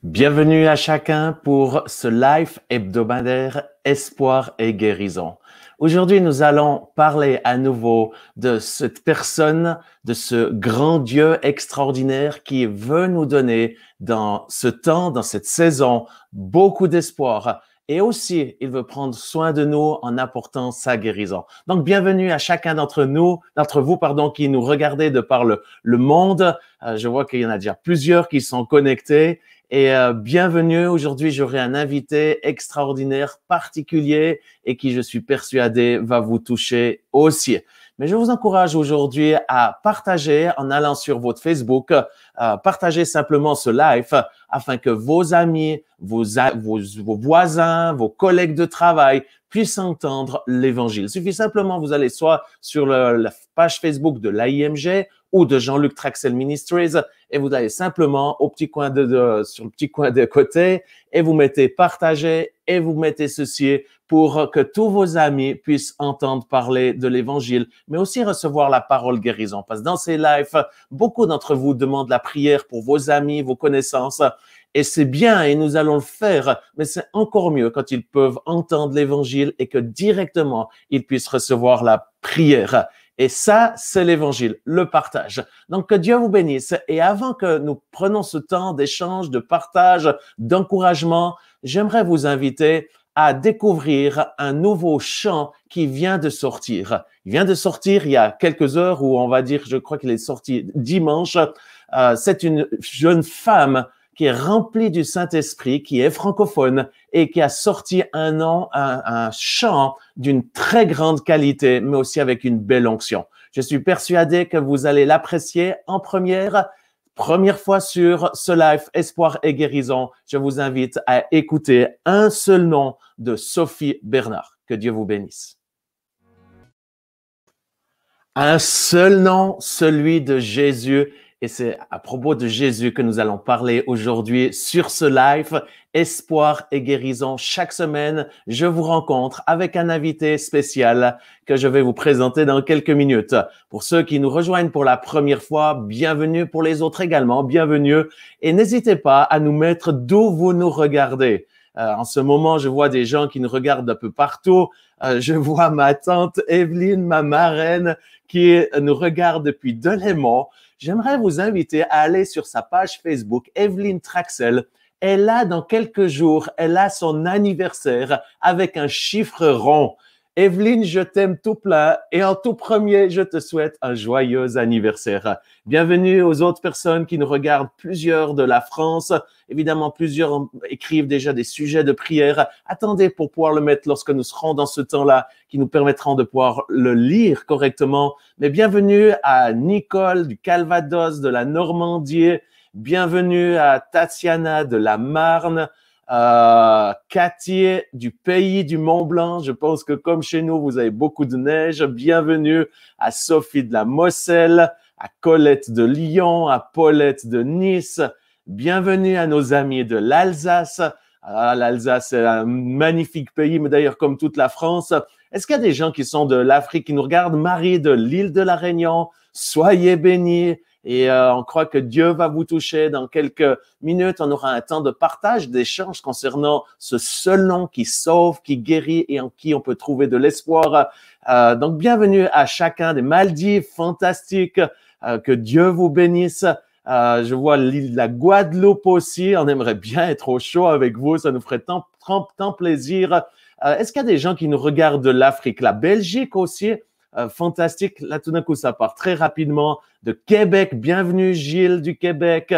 Bienvenue à chacun pour ce live hebdomadaire Espoir et Guérison. Aujourd'hui, nous allons parler à nouveau de cette personne, de ce grand Dieu extraordinaire qui veut nous donner dans ce temps, dans cette saison, beaucoup d'espoir. Et aussi, il veut prendre soin de nous en apportant sa guérison. Donc, bienvenue à chacun d'entre vous, qui nous regardez de par le monde. Je vois qu'il y en a déjà plusieurs qui sont connectés. Et bienvenue. Aujourd'hui, j'aurai un invité extraordinaire, particulier et qui, je suis persuadé, va vous toucher aussi. Mais je vous encourage aujourd'hui à partager en allant sur votre Facebook, partagez simplement ce live afin que vos amis, vos voisins, vos collègues de travail puissent entendre l'Évangile. Il suffit simplement, vous allez soit sur la page Facebook de l'AIMG ou de Jean-Luc Traxel Ministries et vous allez simplement sur le petit coin de côté et vous mettez partager et vous mettez ceci pour que tous vos amis puissent entendre parler de l'Évangile, mais aussi recevoir la parole guérison. Parce que dans ces lives, beaucoup d'entre vous demandent la prière pour vos amis, vos connaissances. Et c'est bien et nous allons le faire, mais c'est encore mieux quand ils peuvent entendre l'Évangile et que directement, ils puissent recevoir la prière. Et ça, c'est l'Évangile, le partage. Donc, que Dieu vous bénisse. Et avant que nous prenions ce temps d'échange, de partage, d'encouragement, j'aimerais vous inviter à découvrir un nouveau chant qui vient de sortir. Il vient de sortir il y a quelques heures, ou on va dire, je crois qu'il est sorti dimanche. C'est une jeune femme qui est remplie du Saint-Esprit, qui est francophone et qui a sorti un chant d'une très grande qualité, mais aussi avec une belle onction. Je suis persuadé que vous allez l'apprécier en première fois sur ce live Espoir et Guérison. Je vous invite à écouter Un seul nom de Sophie Bernard. Que Dieu vous bénisse. Un seul nom, celui de Jésus. Et c'est à propos de Jésus que nous allons parler aujourd'hui sur ce live Espoir et Guérison. Chaque semaine, je vous rencontre avec un invité spécial que je vais vous présenter dans quelques minutes. Pour ceux qui nous rejoignent pour la première fois, bienvenue. Pour les autres également, bienvenue. Et n'hésitez pas à nous mettre d'où vous nous regardez. En ce moment, je vois des gens qui nous regardent un peu partout. Je vois ma tante Evelyne, ma marraine, qui nous regarde depuis Delémont. J'aimerais vous inviter à aller sur sa page Facebook, Evelyne Traxel. Elle a, dans quelques jours, elle a son anniversaire avec un chiffre rond. Evelyne, je t'aime tout plein et en tout premier, je te souhaite un joyeux anniversaire. Bienvenue aux autres personnes qui nous regardent, plusieurs de la France. Évidemment, plusieurs écrivent déjà des sujets de prière. Attendez pour pouvoir le mettre lorsque nous serons dans ce temps-là qui nous permettront de pouvoir le lire correctement. Mais bienvenue à Nicole du Calvados, de la Normandie. Bienvenue à Tatiana de la Marne. Cathy du pays du Mont Blanc. Je pense que comme chez nous, vous avez beaucoup de neige. Bienvenue à Sophie de la Moselle, à Colette de Lyon, à Paulette de Nice. Bienvenue à nos amis de l'Alsace. L'Alsace est un magnifique pays, mais d'ailleurs comme toute la France. Est-ce qu'il y a des gens qui sont de l'Afrique qui nous regardent? Marie de l'île de la Réunion, soyez bénis. Et on croit que Dieu va vous toucher. Dans quelques minutes, on aura un temps de partage, d'échange concernant ce seul nom qui sauve, qui guérit et en qui on peut trouver de l'espoir. Donc, bienvenue à chacun des Maldives fantastiques. Que Dieu vous bénisse. Je vois l'île de la Guadeloupe aussi. On aimerait bien être au chaud avec vous. Ça nous ferait tant plaisir. Est-ce qu'il y a des gens qui nous regardent de l'Afrique? La Belgique aussi. Fantastique. Là, tout d'un coup, ça part très rapidement. De Québec, bienvenue Gilles du Québec.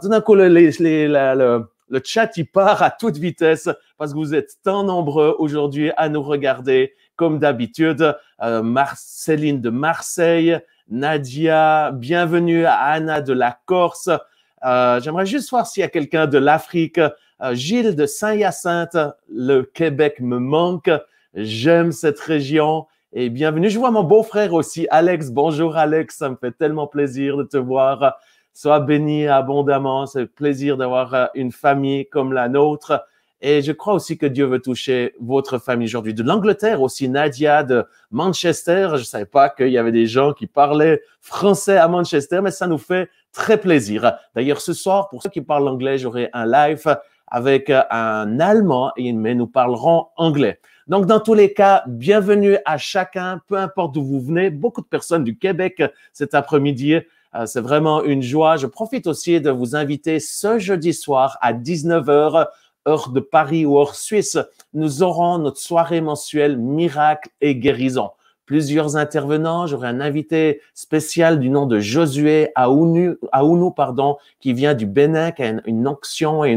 Tout d'un coup, le chat, il part à toute vitesse parce que vous êtes tant nombreux aujourd'hui à nous regarder comme d'habitude. Marceline de Marseille, Nadia, bienvenue à Anna de la Corse. J'aimerais juste voir s'il y a quelqu'un de l'Afrique. Gilles de Saint-Hyacinthe, le Québec me manque. J'aime cette région. Et bienvenue. Je vois mon beau-frère aussi, Alex. Bonjour, Alex. Ça me fait tellement plaisir de te voir. Sois béni abondamment. C'est un plaisir d'avoir une famille comme la nôtre. Et je crois aussi que Dieu veut toucher votre famille aujourd'hui. De l'Angleterre aussi, Nadia de Manchester. Je ne savais pas qu'il y avait des gens qui parlaient français à Manchester, mais ça nous fait très plaisir. D'ailleurs, ce soir, pour ceux qui parlent anglais, j'aurai un live avec un Allemand, mais nous parlerons anglais. Donc, dans tous les cas, bienvenue à chacun, peu importe d'où vous venez. Beaucoup de personnes du Québec cet après-midi. C'est vraiment une joie. Je profite aussi de vous inviter ce jeudi soir à 19h, heure de Paris ou heure suisse. Nous aurons notre soirée mensuelle Miracle et Guérison. Plusieurs intervenants. J'aurai un invité spécial du nom de Josué Aounou, qui vient du Bénin, qui a une onction et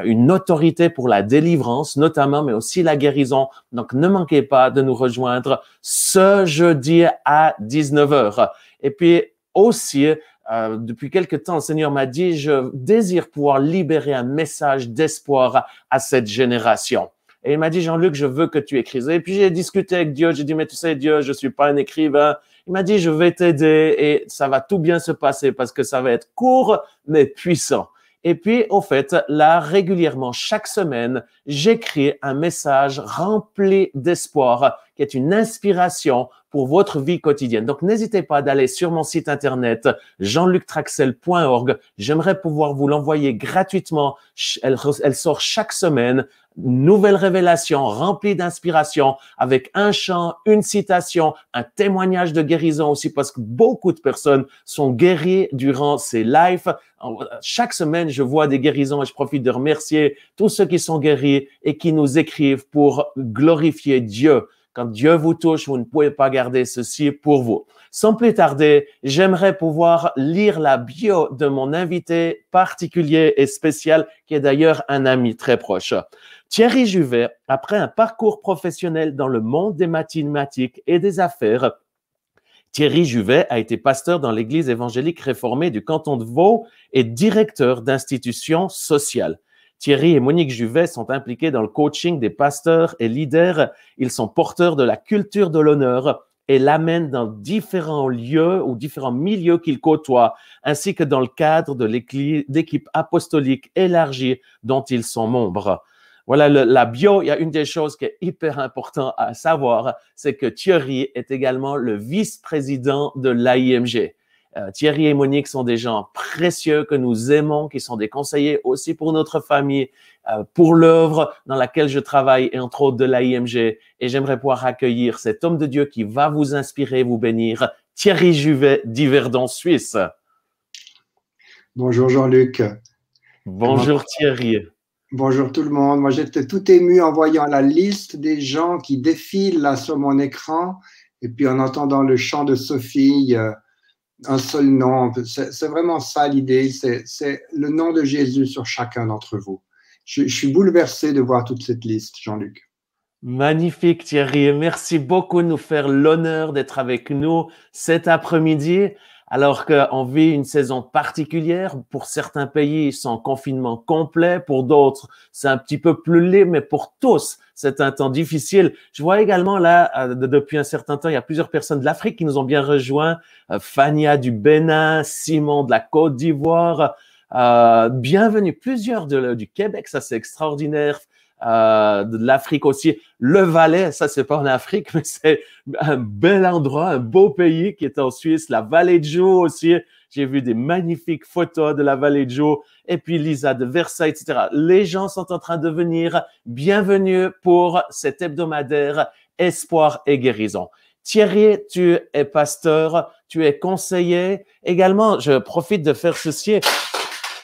une autorité pour la délivrance, notamment, mais aussi la guérison. Donc, ne manquez pas de nous rejoindre ce jeudi à 19h. Et puis aussi, depuis quelque temps, le Seigneur m'a dit, je désire pouvoir libérer un message d'espoir à cette génération. Et il m'a dit, Jean-Luc, je veux que tu écrives. Et puis, j'ai discuté avec Dieu. J'ai dit, mais tu sais, Dieu, je suis pas un écrivain. Il m'a dit, je vais t'aider et ça va tout bien se passer parce que ça va être court, mais puissant. Et puis, au fait, là, régulièrement, chaque semaine, j'écris un message rempli d'espoir qui est une inspiration pour votre vie quotidienne. Donc, n'hésitez pas d'aller sur mon site internet jeanluctraxel.org. J'aimerais pouvoir vous l'envoyer gratuitement. Elle sort chaque semaine. Nouvelle révélation remplie d'inspiration avec un chant, une citation, un témoignage de guérison aussi parce que beaucoup de personnes sont guéries durant ces lives. Chaque semaine, je vois des guérisons et je profite de remercier tous ceux qui sont guéris et qui nous écrivent pour glorifier Dieu. Quand Dieu vous touche, vous ne pouvez pas garder ceci pour vous. Sans plus tarder, j'aimerais pouvoir lire la bio de mon invité particulier et spécial, qui est d'ailleurs un ami très proche. Thierry Juvet, après un parcours professionnel dans le monde des mathématiques et des affaires, Thierry Juvet a été pasteur dans l'Église évangélique réformée du canton de Vaud et directeur d'institutions sociales. Thierry et Monique Juvet sont impliqués dans le coaching des pasteurs et leaders. Ils sont porteurs de la culture de l'honneur et l'amènent dans différents lieux ou différents milieux qu'ils côtoient, ainsi que dans le cadre de l'équipe apostolique élargie dont ils sont membres. Voilà, la bio, il y a une des choses qui est hyper importante à savoir, c'est que Thierry est également le vice-président de l'AIMG. Thierry et Monique sont des gens précieux que nous aimons, qui sont des conseillers aussi pour notre famille, pour l'œuvre dans laquelle je travaille et entre autres de l'AIMG. Et j'aimerais pouvoir accueillir cet homme de Dieu qui va vous inspirer, vous bénir, Thierry Juvet d'Yverdon, Suisse. Bonjour Jean-Luc. Bonjour Thierry. Bonjour tout le monde. Moi, j'étais tout ému en voyant la liste des gens qui défilent là sur mon écran et puis en entendant le chant de Sophie, un seul nom. C'est vraiment ça l'idée, c'est le nom de Jésus sur chacun d'entre vous. Je suis bouleversé de voir toute cette liste, Jean-Luc. Magnifique Thierry. Merci beaucoup de nous faire l'honneur d'être avec nous cet après-midi. alors qu'on vit une saison particulière. Pour certains pays, ils sont en confinement complet. Pour d'autres, c'est un petit peu plus libre, mais pour tous, c'est un temps difficile. Je vois également là, depuis un certain temps, il y a plusieurs personnes de l'Afrique qui nous ont bien rejoints. Fania du Bénin, Simon de la Côte d'Ivoire. Bienvenue, plusieurs du Québec, ça c'est extraordinaire. De l'Afrique aussi. Le Valais, ça c'est pas en Afrique, mais c'est un bel endroit, un beau pays qui est en Suisse. La Vallée de Joux aussi. J'ai vu des magnifiques photos de la Vallée de Joux. Et puis Lisa de Versailles, etc. Les gens sont en train de venir. Bienvenue pour cet hebdomadaire Espoir et guérison. Thierry, tu es pasteur, tu es conseiller. Également, je profite de faire ceci.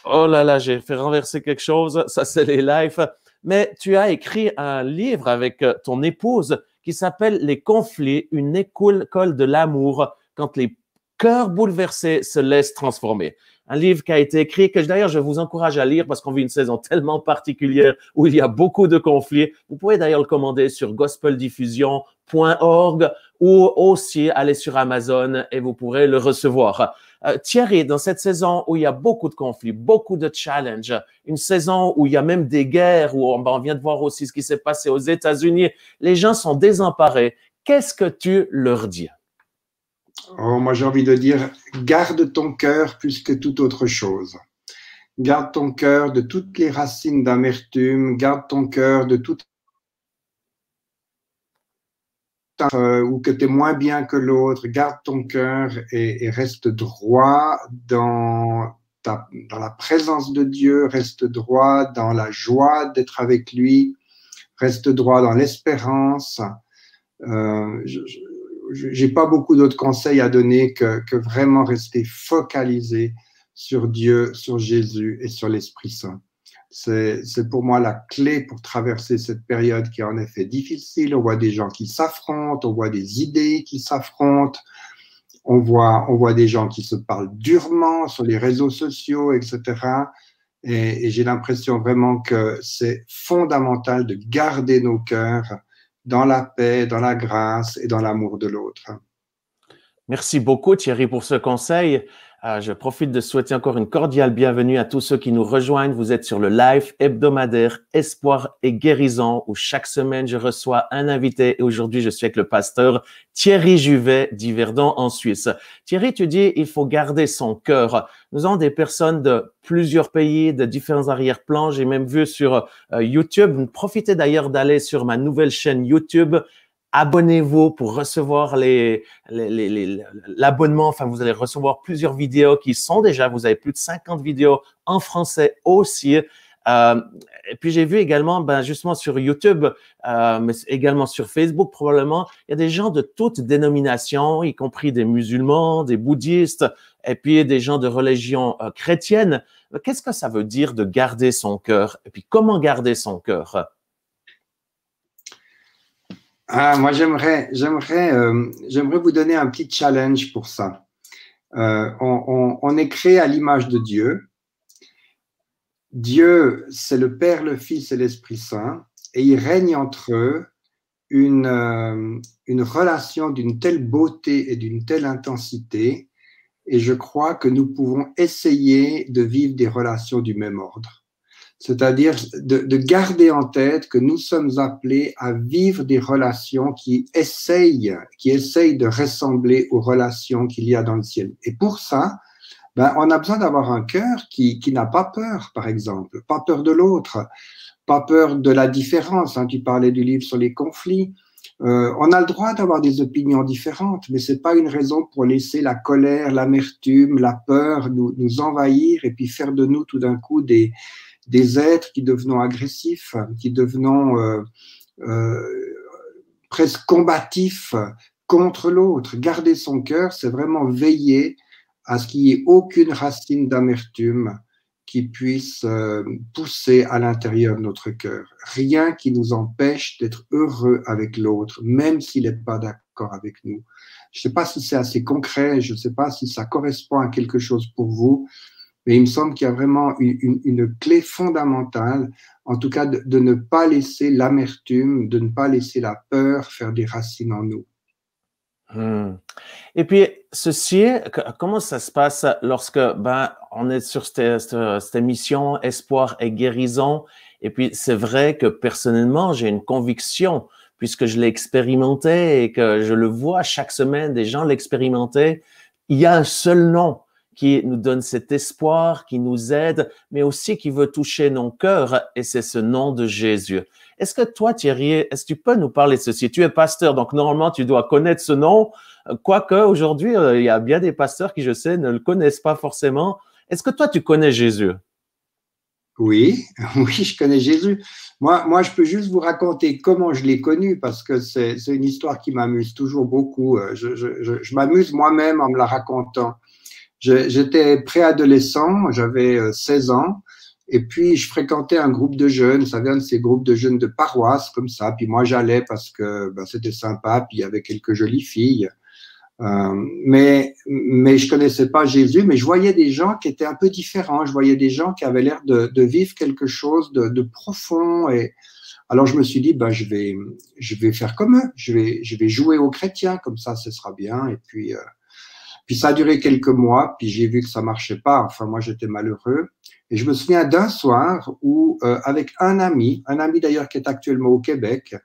Oh là là, j'ai fait renverser quelque chose. Ça, c'est les lives. Mais tu as écrit un livre avec ton épouse qui s'appelle Les conflits, une école de l'amour quand les cœurs bouleversés se laissent transformer. Un livre qui a été écrit, que d'ailleurs je vous encourage à lire parce qu'on vit une saison tellement particulière où il y a beaucoup de conflits. Vous pouvez d'ailleurs le commander sur gospeldiffusion.org ou aussi aller sur Amazon et vous pourrez le recevoir. Thierry, dans cette saison où il y a beaucoup de conflits, beaucoup de challenges, une saison où il y a même des guerres, où on vient de voir aussi ce qui s'est passé aux États-Unis, les gens sont désemparés. Qu'est-ce que tu leur dis? Oh, moi, j'ai envie de dire, garde ton cœur plus que toute autre chose. Garde ton cœur de toutes les racines d'amertume, garde ton cœur de toute ou que tu es moins bien que l'autre, garde ton cœur et reste droit dans la présence de Dieu, reste droit dans la joie d'être avec lui, reste droit dans l'espérance. J'ai pas beaucoup d'autres conseils à donner que vraiment rester focalisé sur Dieu, sur Jésus et sur l'Esprit Saint. C'est pour moi la clé pour traverser cette période qui est en effet difficile. On voit des gens qui s'affrontent, on voit des idées qui s'affrontent, on voit des gens qui se parlent durement sur les réseaux sociaux, etc. Et j'ai l'impression vraiment que c'est fondamental de garder nos cœurs dans la paix, dans la grâce et dans l'amour de l'autre. Merci beaucoup Thierry pour ce conseil. Je profite de souhaiter encore une cordiale bienvenue à tous ceux qui nous rejoignent. Vous êtes sur le live hebdomadaire Espoir et guérison où chaque semaine je reçois un invité et aujourd'hui je suis avec le pasteur Thierry Juvet d'Yverdon en Suisse. Thierry, tu dis il faut garder son cœur. Nous avons des personnes de plusieurs pays, de différents arrière-plans. J'ai même vu sur YouTube. Profitez d'ailleurs d'aller sur ma nouvelle chaîne YouTube. Abonnez-vous pour recevoir l'abonnement. Enfin, vous allez recevoir plusieurs vidéos qui sont déjà, vous avez plus de 50 vidéos en français aussi. Et puis, j'ai vu également, justement sur YouTube, mais également sur Facebook probablement, il y a des gens de toutes dénominations, y compris des musulmans, des bouddhistes, et puis des gens de religion chrétienne. Qu'est-ce que ça veut dire de garder son cœur? Et puis, comment garder son cœur? Moi, j'aimerais vous donner un petit challenge pour ça. On est créé à l'image de Dieu. Dieu, c'est le Père, le Fils et l'Esprit Saint, et il règne entre eux une relation d'une telle beauté et d'une telle intensité, et je crois que nous pouvons essayer de vivre des relations du même ordre. C'est-à-dire de garder en tête que nous sommes appelés à vivre des relations qui essayent de ressembler aux relations qu'il y a dans le ciel. Et pour ça, on a besoin d'avoir un cœur qui n'a pas peur, par exemple, pas peur de l'autre, pas peur de la différence. Tu parlais du livre sur les conflits. On a le droit d'avoir des opinions différentes, mais c'est pas une raison pour laisser la colère, l'amertume, la peur nous envahir et puis faire de nous tout d'un coup des êtres qui devenons agressifs, qui devenons presque combatifs contre l'autre. Garder son cœur, c'est vraiment veiller à ce qu'il n'y ait aucune racine d'amertume qui puisse pousser à l'intérieur de notre cœur. Rien qui nous empêche d'être heureux avec l'autre, même s'il n'est pas d'accord avec nous. Je ne sais pas si c'est assez concret, je ne sais pas si ça correspond à quelque chose pour vous, mais il me semble qu'il y a vraiment une clé fondamentale, en tout cas de ne pas laisser l'amertume, de ne pas laisser la peur faire des racines en nous. Hmm. Et puis, ceci, comment ça se passe lorsque on est sur cette émission Espoir et guérison? Et puis, c'est vrai que personnellement, j'ai une conviction, puisque je l'ai expérimenté et que je le vois chaque semaine, des gens l'expérimenter. Il y a un seul nom qui nous donne cet espoir, qui nous aide, mais aussi qui veut toucher nos cœurs, et c'est ce nom de Jésus. Est-ce que toi, Thierry, est-ce que tu peux nous parler de ceci? Tu es pasteur, donc normalement, tu dois connaître ce nom. Quoique aujourd'hui, il y a bien des pasteurs qui, je sais, ne le connaissent pas forcément. Est-ce que toi, tu connais Jésus? Oui, oui, je connais Jésus. Moi, je peux juste vous raconter comment je l'ai connu parce que c'est une histoire qui m'amuse toujours beaucoup. Je m'amuse moi-même en me la racontant. J'étais préadolescent, j'avais 16 ans, et puis je fréquentais un groupe de jeunes, ça vient de ces groupes de jeunes de paroisse comme ça. Puis moi, j'allais parce que c'était sympa, puis il y avait quelques jolies filles. Mais je connaissais pas Jésus, mais je voyais des gens qui étaient un peu différents. Je voyais des gens qui avaient l'air de vivre quelque chose de profond. Et alors je me suis dit, je vais faire comme eux. Je vais jouer aux chrétiens, comme ça, ce sera bien. Et puis ça a duré quelques mois. Puis j'ai vu que ça marchait pas. Enfin, moi, j'étais malheureux. Et je me souviens d'un soir où, avec un ami d'ailleurs qui est actuellement au Québec,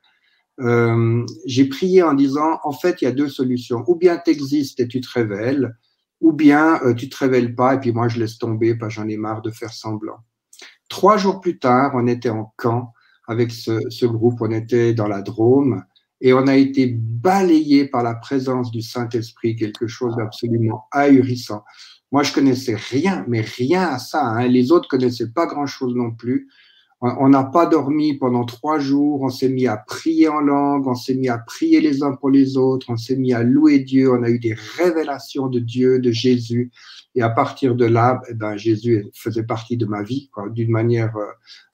j'ai prié en disant, en fait, il y a deux solutions. Ou bien tu existes et tu te révèles, ou bien tu te révèles pas et puis moi je laisse tomber, parce que j'en ai marre de faire semblant. 3 jours plus tard, on était en camp avec ce groupe, on était dans la Drôme et on a été balayé par la présence du Saint-Esprit, quelque chose d'absolument ahurissant. Moi, je connaissais rien, mais rien à ça. Hein. Les autres connaissaient pas grand-chose non plus. On n'a pas dormi pendant 3 jours, on s'est mis à prier en langue, on s'est mis à prier les uns pour les autres, on s'est mis à louer Dieu, on a eu des révélations de Dieu, de Jésus. Et à partir de là, Jésus faisait partie de ma vie, d'une manière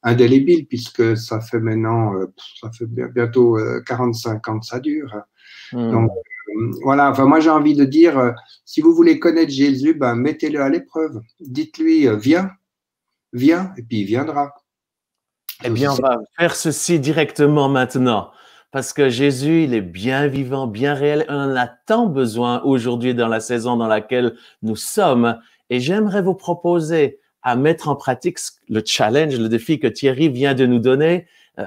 indélébile, puisque ça fait maintenant, ça fait bientôt 45 ans que ça dure. Donc, voilà, enfin, moi j'ai envie de dire, si vous voulez connaître Jésus, mettez-le à l'épreuve. Dites-lui, viens, viens, et puis il viendra. Eh bien, on va faire ceci directement maintenant, parce que Jésus, il est bien vivant, bien réel. On en a tant besoin aujourd'hui dans la saison dans laquelle nous sommes. Et j'aimerais vous proposer à mettre en pratique le challenge, le défi que Thierry vient de nous donner.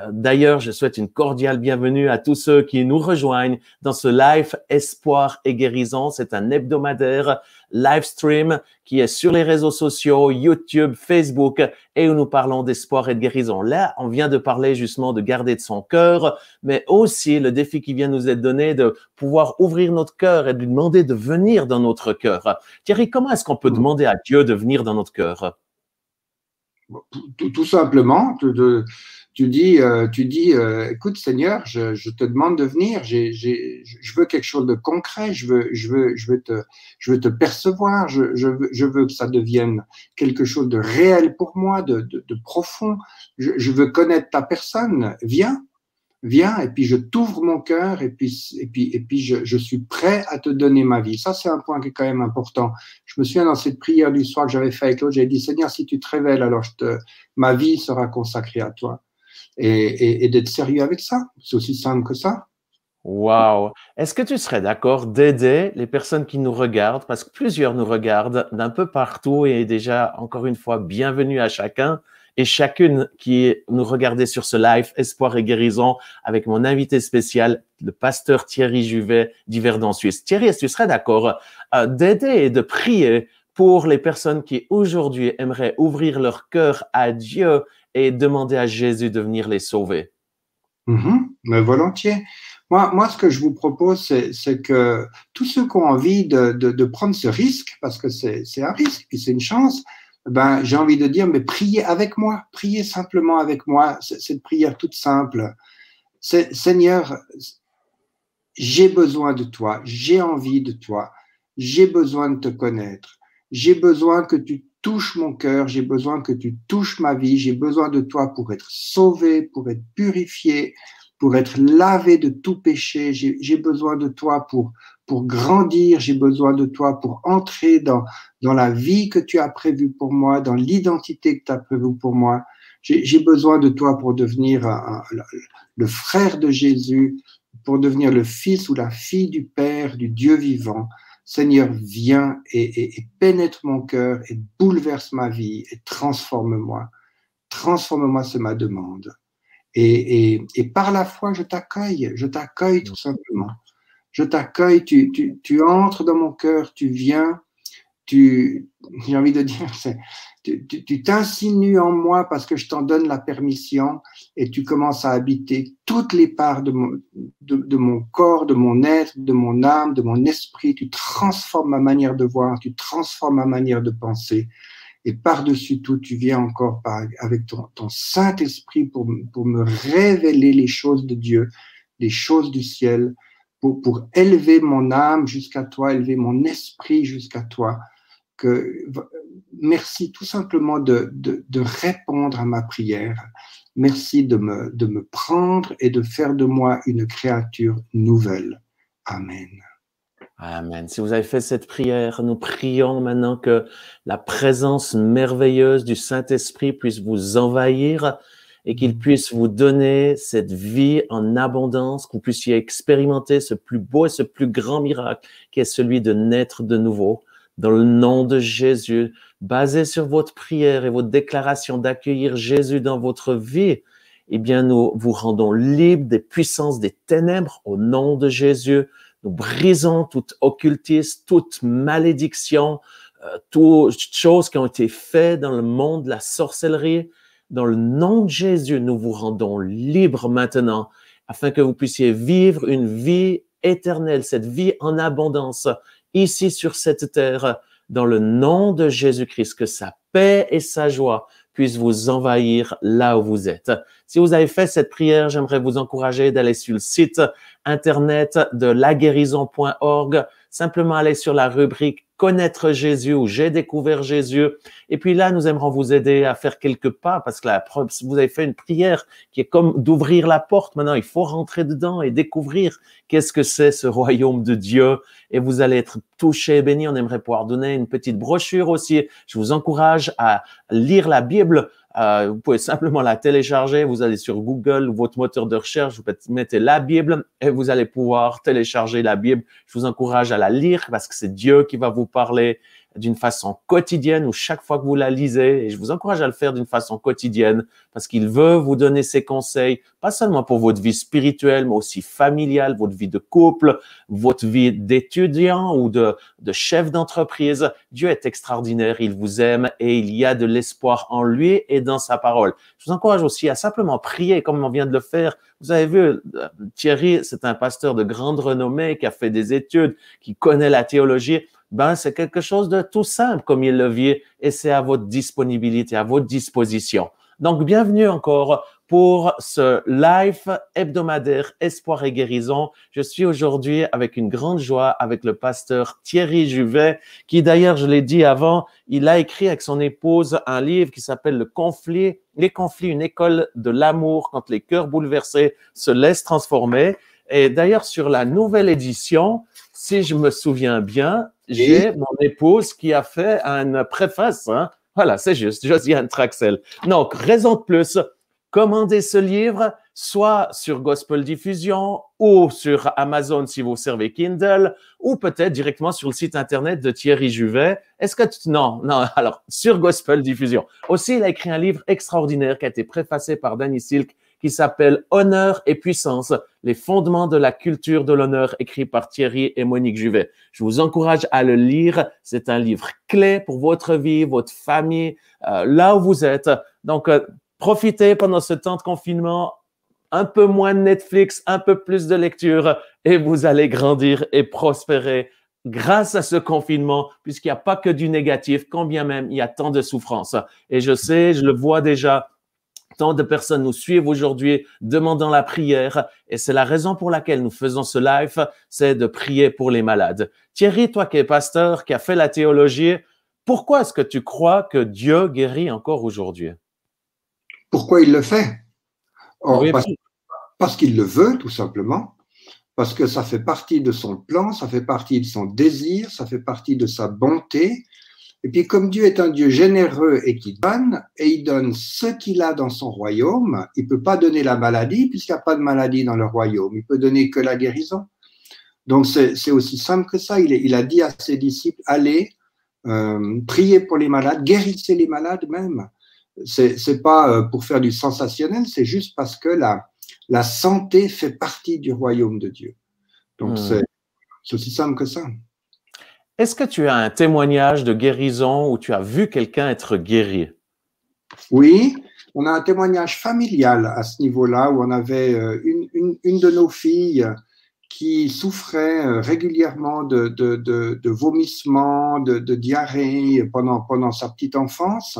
D'ailleurs, je souhaite une cordiale bienvenue à tous ceux qui nous rejoignent dans ce live Espoir et Guérison. C'est un hebdomadaire live stream qui est sur les réseaux sociaux, YouTube, Facebook, et où nous parlons d'espoir et de guérison. Là, on vient de parler justement de garder de son cœur, mais aussi le défi qui vient nous être donné de pouvoir ouvrir notre cœur et de lui demander de venir dans notre cœur. Thierry, comment est-ce qu'on peut demander à Dieu de venir dans notre cœur? Tout simplement, tu dis, écoute Seigneur, je te demande de venir, je veux quelque chose de concret, je veux te percevoir, je veux que ça devienne quelque chose de réel pour moi, de profond, je veux connaître ta personne, viens, et puis je t'ouvre mon cœur, et puis je suis prêt à te donner ma vie. Ça, c'est un point qui est quand même important. Je me souviens dans cette prière du soir que j'avais fait avec l'autre, j'avais dit, Seigneur, si tu te révèles, alors ma vie sera consacrée à toi. Et d'être sérieux avec ça. C'est aussi simple que ça. Wow! Est-ce que tu serais d'accord d'aider les personnes qui nous regardent, parce que plusieurs nous regardent d'un peu partout et déjà, encore une fois, bienvenue à chacun et chacune qui nous regardait sur ce live Espoir et Guérison avec mon invité spécial, le pasteur Thierry Juvet d'Yverdon Suisse. Thierry, est-ce que tu serais d'accord d'aider et de prier pour les personnes qui aujourd'hui aimeraient ouvrir leur cœur à Dieu et demander à Jésus de venir les sauver? Mais volontiers. Moi, ce que je vous propose, c'est que tous ceux qui ont envie de prendre ce risque, parce que c'est un risque, puis c'est une chance, j'ai envie de dire, mais priez avec moi, priez simplement avec moi, cette prière toute simple. Seigneur, j'ai besoin de toi, j'ai envie de toi, j'ai besoin de te connaître, j'ai besoin que tu touches mon cœur, j'ai besoin que tu touches ma vie, j'ai besoin de toi pour être sauvé, pour être purifié, pour être lavé de tout péché, j'ai besoin de toi pour grandir, j'ai besoin de toi pour entrer dans la vie que tu as prévue pour moi, dans l'identité que tu as prévue pour moi. J'ai besoin de toi pour devenir le frère de Jésus, pour devenir le fils ou la fille du Père, du Dieu vivant. Seigneur, viens et pénètre mon cœur et bouleverse ma vie et transforme-moi. Transforme-moi, c'est ma demande. Et par la foi, je t'accueille tout simplement. Je t'accueille, tu entres dans mon cœur, tu viens, j'ai envie de dire, tu t'insinues en moi parce que je t'en donne la permission et tu commences à habiter toutes les parts de mon corps, de mon être, de mon âme, de mon esprit. Tu transformes ma manière de voir, tu transformes ma manière de penser. Et par-dessus tout, tu viens encore avec ton Saint-Esprit pour me révéler les choses de Dieu, les choses du ciel, pour élever mon âme jusqu'à toi, élever mon esprit jusqu'à toi. Merci tout simplement de répondre à ma prière. Merci de me prendre et de faire de moi une créature nouvelle. Amen. Amen. Si vous avez fait cette prière, nous prions maintenant que la présence merveilleuse du Saint-Esprit puisse vous envahir et qu'il puisse vous donner cette vie en abondance, que vous puissiez expérimenter ce plus beau et ce plus grand miracle qui est celui de naître de nouveau. Dans le nom de Jésus, basé sur votre prière et votre déclaration d'accueillir Jésus dans votre vie, eh bien, nous vous rendons libres des puissances des ténèbres au nom de Jésus. Nous brisons toute occultisme, toute malédiction, toutes choses qui ont été faites dans le monde de la sorcellerie. Dans le nom de Jésus, nous vous rendons libres maintenant afin que vous puissiez vivre une vie éternelle, cette vie en abondance ici sur cette terre. Dans le nom de Jésus-Christ, que sa paix et sa joie puissent vous envahir là où vous êtes. Si vous avez fait cette prière, j'aimerais vous encourager d'aller sur le site internet de laguérison.org, simplement aller sur la rubrique Connaître Jésus ou J'ai découvert Jésus. Et puis là, nous aimerons vous aider à faire quelques pas parce que si vous avez fait une prière qui est comme d'ouvrir la porte, maintenant il faut rentrer dedans et découvrir qu'est-ce que c'est ce royaume de Dieu. Et vous allez être touché et béni. On aimerait pouvoir donner une petite brochure aussi. Je vous encourage à lire la Bible. Vous pouvez simplement la télécharger. Vous allez sur Google ou votre moteur de recherche, vous mettez la Bible et vous allez pouvoir télécharger la Bible. Je vous encourage à la lire parce que c'est Dieu qui va vous parler d'une façon quotidienne ou chaque fois que vous la lisez. Et je vous encourage à le faire d'une façon quotidienne parce qu'il veut vous donner ses conseils, pas seulement pour votre vie spirituelle, mais aussi familiale, votre vie de couple, votre vie d'étudiant ou de chef d'entreprise. Dieu est extraordinaire, il vous aime et il y a de l'espoir en lui et dans sa parole. Je vous encourage aussi à simplement prier comme on vient de le faire. Vous avez vu, Thierry, c'est un pasteur de grande renommée qui a fait des études, qui connaît la théologie. C'est quelque chose de tout simple comme il le vit et c'est à votre disponibilité, à votre disposition. Donc, bienvenue encore pour ce live hebdomadaire Espoir et Guérison. Je suis aujourd'hui avec une grande joie avec le pasteur Thierry Juvet, qui d'ailleurs, je l'ai dit avant, il a écrit avec son épouse un livre qui s'appelle Les conflits, une école de l'amour quand les cœurs bouleversés se laissent transformer. Et d'ailleurs, sur la nouvelle édition, si je me souviens bien, j'ai mon épouse qui a fait une préface. Voilà, c'est juste, Josiane Traxel. Donc, raison de plus, commandez ce livre, soit sur Gospel Diffusion ou sur Amazon si vous servez Kindle, ou peut-être directement sur le site internet de Thierry Juvet. Non, alors, sur Gospel Diffusion. Aussi, il a écrit un livre extraordinaire qui a été préfacé par Danny Silk, qui s'appelle Honneur et puissance, les fondements de la culture de l'honneur, écrit par Thierry et Monique Juvet. Je vous encourage à le lire. C'est un livre clé pour votre vie, votre famille, là où vous êtes. Donc, profitez pendant ce temps de confinement, un peu moins de Netflix, un peu plus de lecture et vous allez grandir et prospérer grâce à ce confinement, puisqu'il n'y a pas que du négatif, quand bien même il y a tant de souffrance. Et je sais, je le vois déjà, tant de personnes nous suivent aujourd'hui demandant la prière et c'est la raison pour laquelle nous faisons ce live, c'est de prier pour les malades. Thierry, toi qui es pasteur, qui a fait la théologie, pourquoi est-ce que tu crois que Dieu guérit encore aujourd'hui? Pourquoi il le fait? Oui. Parce qu'il le veut, tout simplement. Parce que ça fait partie de son plan, ça fait partie de son désir, ça fait partie de sa bonté. Et puis, comme Dieu est un Dieu généreux et qui donne, et il donne ce qu'il a dans son royaume, il peut pas donner la maladie puisqu'il n'y a pas de maladie dans le royaume. Il peut donner que la guérison. Donc, c'est aussi simple que ça. Il a dit à ses disciples, allez, priez pour les malades, guérissez les malades même. C'est pas pour faire du sensationnel, c'est juste parce que la santé fait partie du royaume de Dieu. Donc, c'est aussi simple que ça. Est-ce que tu as un témoignage de guérison où tu as vu quelqu'un être guéri? Oui, on a un témoignage familial à ce niveau-là où on avait une de nos filles qui souffrait régulièrement de vomissements, de diarrhée pendant sa petite enfance.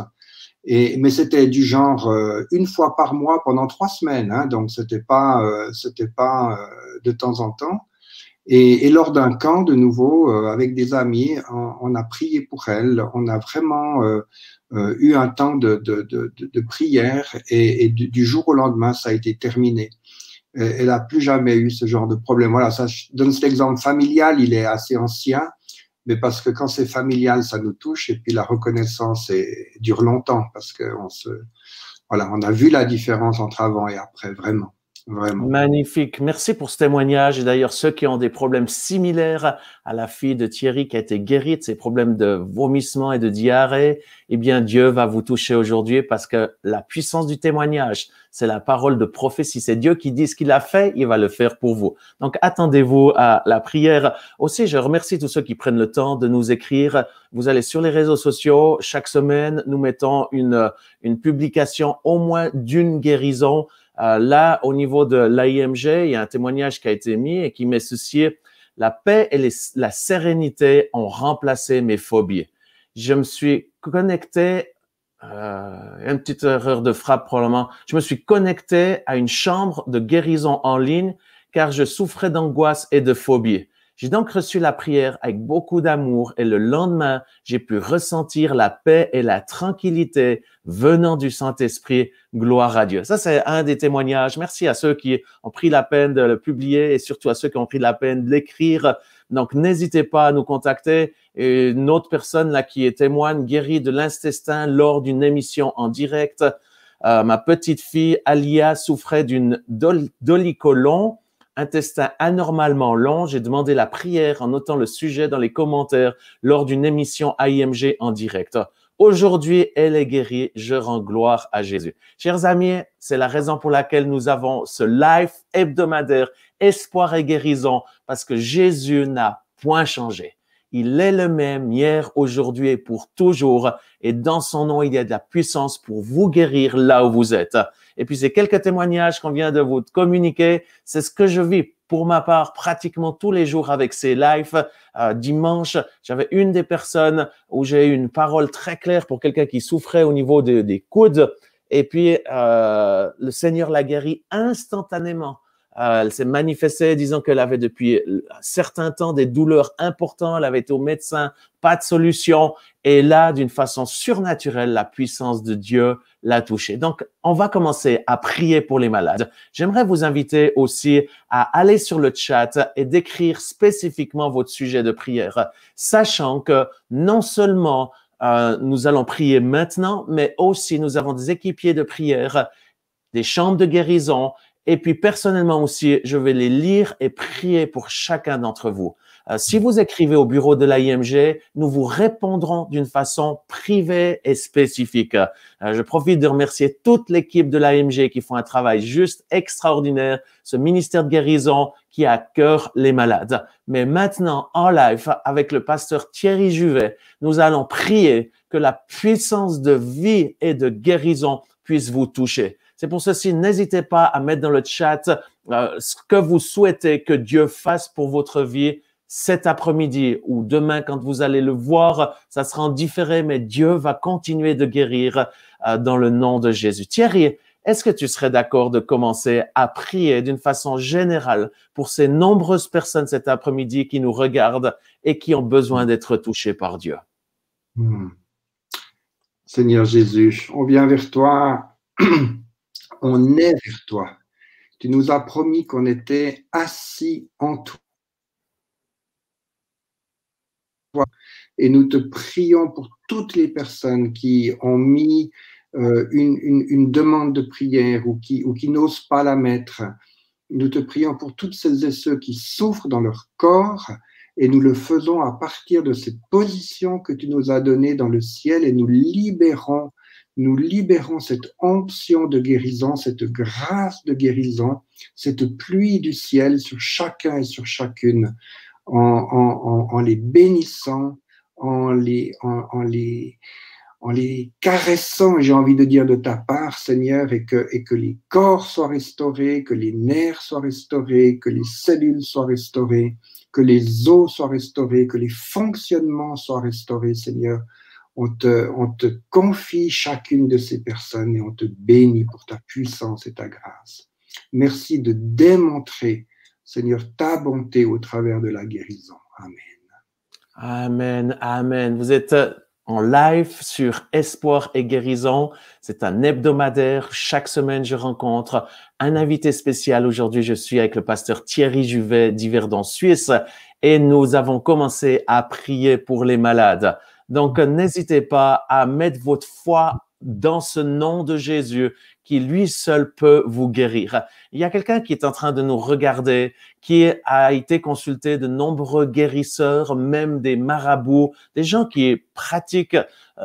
Mais c'était du genre une fois par mois pendant 3 semaines, hein, donc c'était pas de temps en temps. Et lors d'un camp, de nouveau, avec des amis, on a prié pour elle. On a vraiment eu un temps de prière et du jour au lendemain, ça a été terminé. Elle n'a plus jamais eu ce genre de problème. Voilà, ça, je donne cet exemple familial, il est assez ancien, mais parce que quand c'est familial, ça nous touche et puis la reconnaissance dure longtemps parce qu'on on a vu la différence entre avant et après, vraiment. Vraiment. Magnifique. Merci pour ce témoignage. Et d'ailleurs, ceux qui ont des problèmes similaires à la fille de Thierry qui a été guérie de ses problèmes de vomissement et de diarrhée, eh bien, Dieu va vous toucher aujourd'hui parce que la puissance du témoignage, c'est la parole de prophétie. C'est Dieu qui dit ce qu'il a fait, il va le faire pour vous. Donc, attendez-vous à la prière. Aussi, je remercie tous ceux qui prennent le temps de nous écrire. Vous allez sur les réseaux sociaux. Chaque semaine, nous mettons une publication au moins d'une guérison. Là, au niveau de l'AIMG, il y a un témoignage qui a été mis et qui met ceci: la paix et la sérénité ont remplacé mes phobies. Je me suis connecté, une petite erreur de frappe probablement, je me suis connecté à une chambre de guérison en ligne car je souffrais d'angoisse et de phobie. J'ai donc reçu la prière avec beaucoup d'amour et le lendemain, j'ai pu ressentir la paix et la tranquillité venant du Saint-Esprit. Gloire à Dieu. Ça, c'est un des témoignages. Merci à ceux qui ont pris la peine de le publier et surtout à ceux qui ont pris la peine de l'écrire. Donc, n'hésitez pas à nous contacter. Et une autre personne là qui est témoigne, guérie de l'intestin lors d'une émission en direct. Ma petite fille, Alia, souffrait d'une dolicolon, intestin anormalement long. J'ai demandé la prière en notant le sujet dans les commentaires lors d'une émission AIMG en direct. Aujourd'hui, elle est guérie. Je rends gloire à Jésus. Chers amis, c'est la raison pour laquelle nous avons ce live hebdomadaire Espoir et guérison, parce que Jésus n'a point changé. Il est le même hier, aujourd'hui et pour toujours. Et dans son nom, il y a de la puissance pour vous guérir là où vous êtes. Et puis, ces quelques témoignages qu'on vient de vous communiquer, c'est ce que je vis pour ma part pratiquement tous les jours avec ces lives. Dimanche, j'avais une des personnes où j'ai eu une parole très claire pour quelqu'un qui souffrait au niveau des coudes. Et puis, le Seigneur l'a guérie instantanément. Elle s'est manifestée disant qu'elle avait depuis un certain temps des douleurs importantes. Elle avait été au médecin, pas de solution. Et là, d'une façon surnaturelle, la puissance de Dieu l'a touchée. Donc, on va commencer à prier pour les malades. J'aimerais vous inviter aussi à aller sur le chat et d'écrire spécifiquement votre sujet de prière, sachant que non seulement nous allons prier maintenant, mais aussi nous avons des équipiers de prière, des chambres de guérison. Et puis, personnellement aussi, je vais les lire et prier pour chacun d'entre vous. Si vous écrivez au bureau de l'AIMG, nous vous répondrons d'une façon privée et spécifique. Je profite de remercier toute l'équipe de l'AIMG qui font un travail juste extraordinaire, ce ministère de guérison qui a à cœur les malades. Mais maintenant, en live, avec le pasteur Thierry Juvet, nous allons prier que la puissance de vie et de guérison puisse vous toucher. C'est pour ceci, n'hésitez pas à mettre dans le chat ce que vous souhaitez que Dieu fasse pour votre vie cet après-midi ou demain quand vous allez le voir. Ça sera en différé, mais Dieu va continuer de guérir dans le nom de Jésus. Thierry, est-ce que tu serais d'accord de commencer à prier d'une façon générale pour ces nombreuses personnes cet après-midi qui nous regardent et qui ont besoin d'être touchées par Dieu? Seigneur Jésus, on vient vers toi. On est vers toi. Tu nous as promis qu'on était assis en toi. et nous te prions pour toutes les personnes qui ont mis une demande de prière ou qui n'osent pas la mettre. Nous te prions pour toutes celles et ceux qui souffrent dans leur corps et nous le faisons à partir de cette position que tu nous as donnée dans le ciel et nous libérons cette onction de guérison, cette grâce de guérison, cette pluie du ciel sur chacun et sur chacune en les bénissant, en les caressant, j'ai envie de dire, de ta part, Seigneur, et que les corps soient restaurés, que les nerfs soient restaurés, que les cellules soient restaurées, que les os soient restaurés, que les fonctionnements soient restaurés, Seigneur. On te confie chacune de ces personnes et on te bénit pour ta puissance et ta grâce. Merci de démontrer, Seigneur, ta bonté au travers de la guérison. Amen. Amen, amen. Vous êtes en live sur Espoir et Guérison. C'est un hebdomadaire. Chaque semaine, je rencontre un invité spécial. Aujourd'hui, je suis avec le pasteur Thierry Juvet d'Yverdon, Suisse, et nous avons commencé à prier pour les malades. Donc, n'hésitez pas à mettre votre foi dans ce nom de Jésus qui lui seul peut vous guérir. Il y a quelqu'un qui est en train de nous regarder, qui a été consulté de nombreux guérisseurs, même des marabouts, des gens qui pratiquent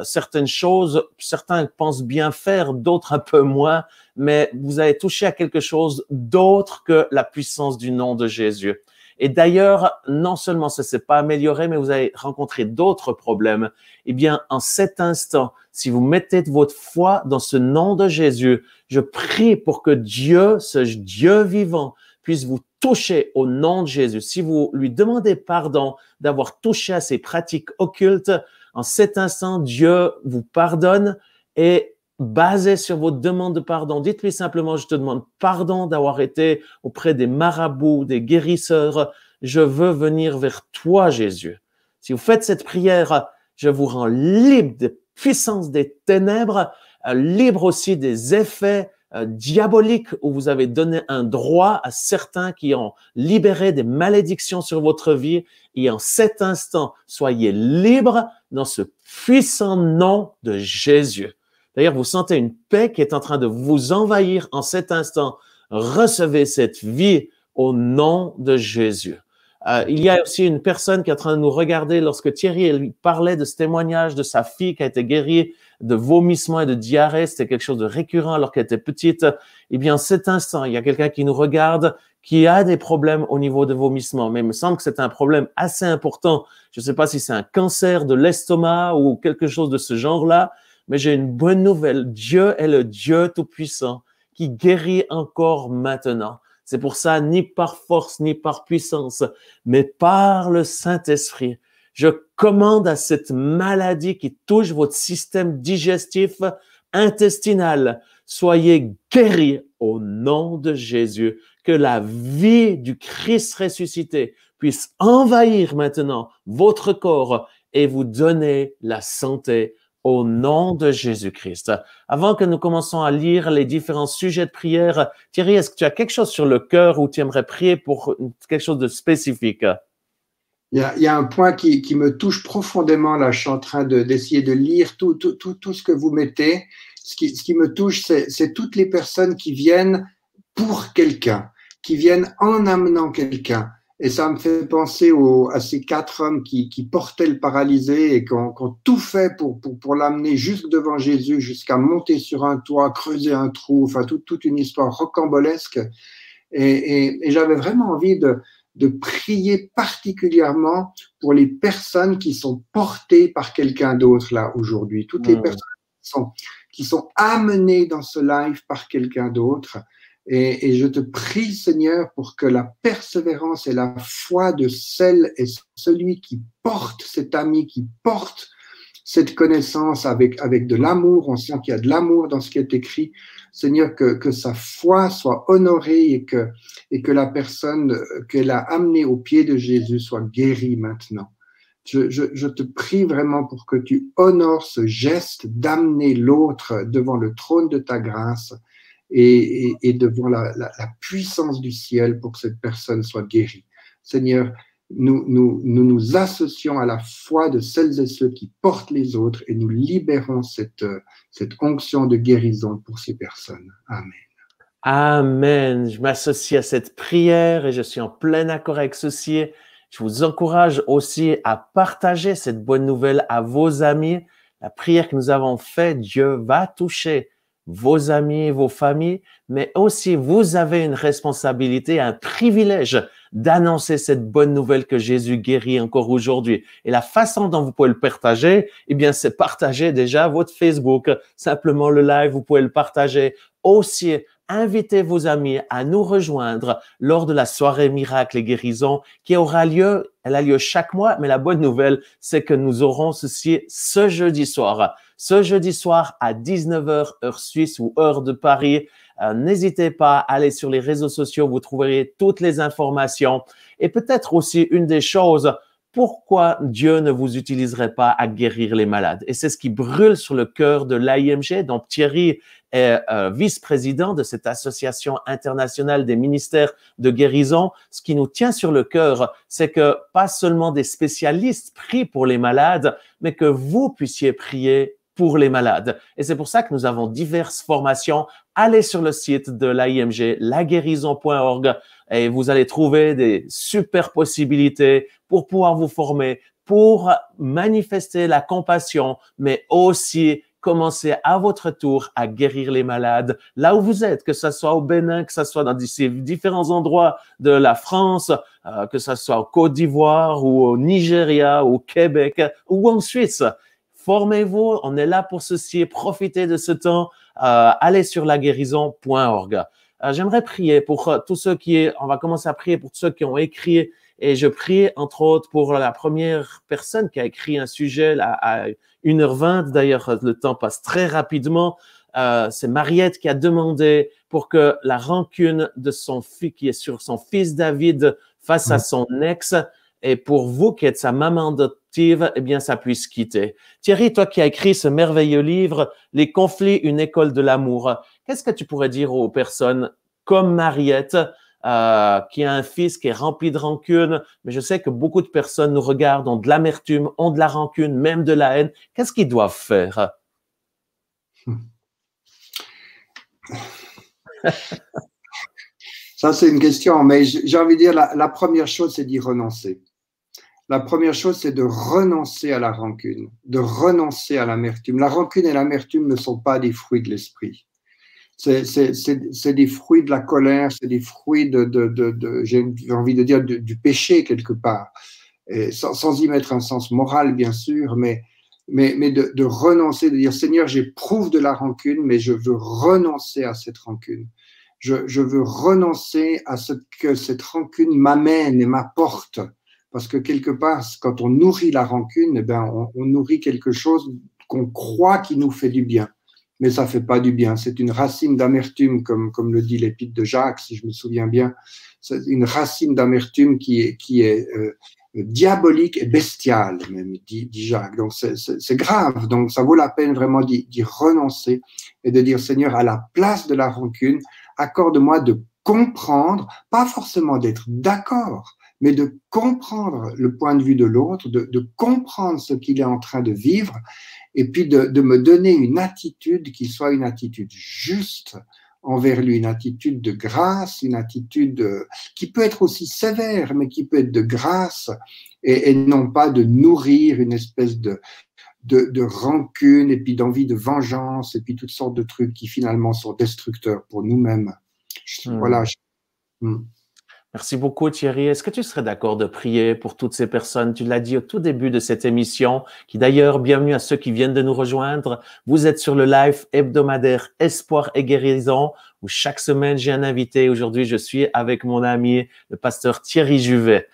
certaines choses. Certains pensent bien faire, d'autres un peu moins, mais vous avez touché à quelque chose d'autre que la puissance du nom de Jésus. Et d'ailleurs, non seulement ça s'est pas amélioré, mais vous avez rencontré d'autres problèmes. Eh bien, en cet instant, si vous mettez votre foi dans ce nom de Jésus, je prie pour que Dieu, ce Dieu vivant, puisse vous toucher au nom de Jésus. Si vous lui demandez pardon d'avoir touché à ces pratiques occultes, en cet instant, Dieu vous pardonne et basé sur votre demande de pardon, dites-lui simplement, je te demande pardon d'avoir été auprès des marabouts, des guérisseurs. Je veux venir vers toi, Jésus. Si vous faites cette prière, je vous rends libre des puissances des ténèbres, libre aussi des effets diaboliques où vous avez donné un droit à certains qui ont libéré des malédictions sur votre vie. Et en cet instant, soyez libres dans ce puissant nom de Jésus. D'ailleurs, vous sentez une paix qui est en train de vous envahir en cet instant. Recevez cette vie au nom de Jésus. Il y a aussi une personne qui est en train de nous regarder lorsque Thierry lui parlait de ce témoignage de sa fille qui a été guérie de vomissements et de diarrhée. C'était quelque chose de récurrent alors qu'elle était petite. Eh bien, en cet instant, il y a quelqu'un qui nous regarde qui a des problèmes au niveau de vomissements. Mais il me semble que c'est un problème assez important. Je ne sais pas si c'est un cancer de l'estomac ou quelque chose de ce genre-là. Mais j'ai une bonne nouvelle. Dieu est le Dieu Tout-Puissant qui guérit encore maintenant. C'est pour ça, ni par force, ni par puissance, mais par le Saint-Esprit. Je commande à cette maladie qui touche votre système digestif, intestinal, soyez guéris au nom de Jésus. Que la vie du Christ ressuscité puisse envahir maintenant votre corps et vous donner la santé au nom de Jésus-Christ. Avant que nous commençons à lire les différents sujets de prière, Thierry, est-ce que tu as quelque chose sur le cœur où tu aimerais prier pour quelque chose de spécifique? Il y a un point qui me touche profondément. Là, je suis en train d'essayer de lire tout ce que vous mettez. Ce qui me touche, c'est toutes les personnes qui viennent pour quelqu'un, qui viennent en amenant quelqu'un. Et ça me fait penser à ces 4 hommes qui portaient le paralysé et qui ont tout fait pour l'amener jusque devant Jésus, jusqu'à monter sur un toit, creuser un trou, enfin toute une histoire rocambolesque. Et j'avais vraiment envie de prier particulièrement pour les personnes qui sont portées par quelqu'un d'autre là aujourd'hui. Toutes les personnes qui sont amenées dans ce live par quelqu'un d'autre. Et je te prie, Seigneur, pour que la persévérance et la foi de celle et celui qui porte cet ami, qui porte cette connaissance avec de l'amour, on sent qu'il y a de l'amour dans ce qui est écrit, Seigneur, que sa foi soit honorée et que la personne qu'elle a amenée au pied de Jésus soit guérie maintenant. Je te prie vraiment pour que tu honores ce geste d'amener l'autre devant le trône de ta grâce et devant la puissance du ciel pour que cette personne soit guérie. Seigneur, nous associons à la foi de celles et ceux qui portent les autres et nous libérons cette onction de guérison pour ces personnes. Amen. Amen. Je m'associe à cette prière et je suis en plein accord avec ceci. Je vous encourage aussi à partager cette bonne nouvelle à vos amis. La prière que nous avons faite, Dieu va toucher vos amis, vos familles, mais aussi vous avez une responsabilité, un privilège d'annoncer cette bonne nouvelle que Jésus guérit encore aujourd'hui. Et la façon dont vous pouvez le partager, eh bien, c'est partager déjà votre Facebook, simplement le live, vous pouvez le partager. Aussi, invitez vos amis à nous rejoindre lors de la soirée miracle et guérison qui aura lieu, elle a lieu chaque mois, mais la bonne nouvelle, c'est que nous aurons ceci ce jeudi soir. Ce jeudi soir à 19h, heure suisse ou heure de Paris. N'hésitez pas à aller sur les réseaux sociaux, vous trouverez toutes les informations. Et peut-être aussi une des choses, pourquoi Dieu ne vous utiliserait pas à guérir les malades? Et c'est ce qui brûle sur le cœur de l'AIMG. Donc Thierry est vice-président de cette association internationale des ministères de guérison. Ce qui nous tient sur le cœur, c'est que pas seulement des spécialistes prient pour les malades, mais que vous puissiez prier pour les malades. Et c'est pour ça que nous avons diverses formations. Allez sur le site de l'AIMG, laguérison.org, et vous allez trouver des super possibilités pour pouvoir vous former, pour manifester la compassion, mais aussi commencer à votre tour à guérir les malades là où vous êtes, que ce soit au Bénin, que ce soit dans différents endroits de la France, que ce soit au Côte d'Ivoire ou au Nigeria, au Québec ou en Suisse. Formez-vous, on est là pour ceci, profitez de ce temps, allez sur laguérison.org. J'aimerais prier pour tous ceux on va commencer à prier pour tous ceux qui ont écrit, et je prie entre autres pour la première personne qui a écrit un sujet à 1h20, d'ailleurs le temps passe très rapidement, c'est Mariette qui a demandé pour que la rancune de son fils, qui est sur son fils David face à son ex, et pour vous qui êtes sa maman adoptive, eh bien, ça puisse quitter. Thierry, toi qui as écrit ce merveilleux livre, Les conflits, une école de l'amour, qu'est-ce que tu pourrais dire aux personnes comme Mariette, qui a un fils qui est rempli de rancune, mais je sais que beaucoup de personnes nous regardent, ont de l'amertume, ont de la rancune, même de la haine. Qu'est-ce qu'ils doivent faire? Ça, c'est une question, mais j'ai envie de dire, la première chose, c'est d'y renoncer. La première chose, c'est de renoncer à la rancune, de renoncer à l'amertume. La rancune et l'amertume ne sont pas des fruits de l'esprit. C'est des fruits de la colère, c'est des fruits j'ai envie de dire, du péché quelque part. Et sans y mettre un sens moral, bien sûr, mais de renoncer, de dire, Seigneur, j'éprouve de la rancune, mais je veux renoncer à cette rancune. Je veux renoncer à ce que cette rancune m'amène et m'apporte. Parce que quelque part, quand on nourrit la rancune, eh ben, on nourrit quelque chose qu'on croit qui nous fait du bien. Mais ça ne fait pas du bien. C'est une racine d'amertume, comme le dit l'épître de Jacques, si je me souviens bien. C'est une racine d'amertume qui est diabolique et bestiale, même, dit Jacques. Donc, c'est grave. Donc, ça vaut la peine vraiment d'y renoncer et de dire, Seigneur, à la place de la rancune, accorde-moi de comprendre, pas forcément d'être d'accord, mais de comprendre le point de vue de l'autre, de comprendre ce qu'il est en train de vivre, et puis de me donner une attitude qui soit une attitude juste envers lui, une attitude de grâce, une attitude qui peut être aussi sévère, mais qui peut être de grâce, et non pas de nourrir une espèce de rancune, et puis d'envie de vengeance, et puis toutes sortes de trucs qui finalement sont destructeurs pour nous-mêmes. Voilà. Merci beaucoup Thierry. Est-ce que tu serais d'accord de prier pour toutes ces personnes? Tu l'as dit au tout début de cette émission, qui d'ailleurs, bienvenue à ceux qui viennent de nous rejoindre. Vous êtes sur le live hebdomadaire Espoir et Guérison, où chaque semaine j'ai un invité. Aujourd'hui, je suis avec mon ami, le pasteur Thierry Juvet.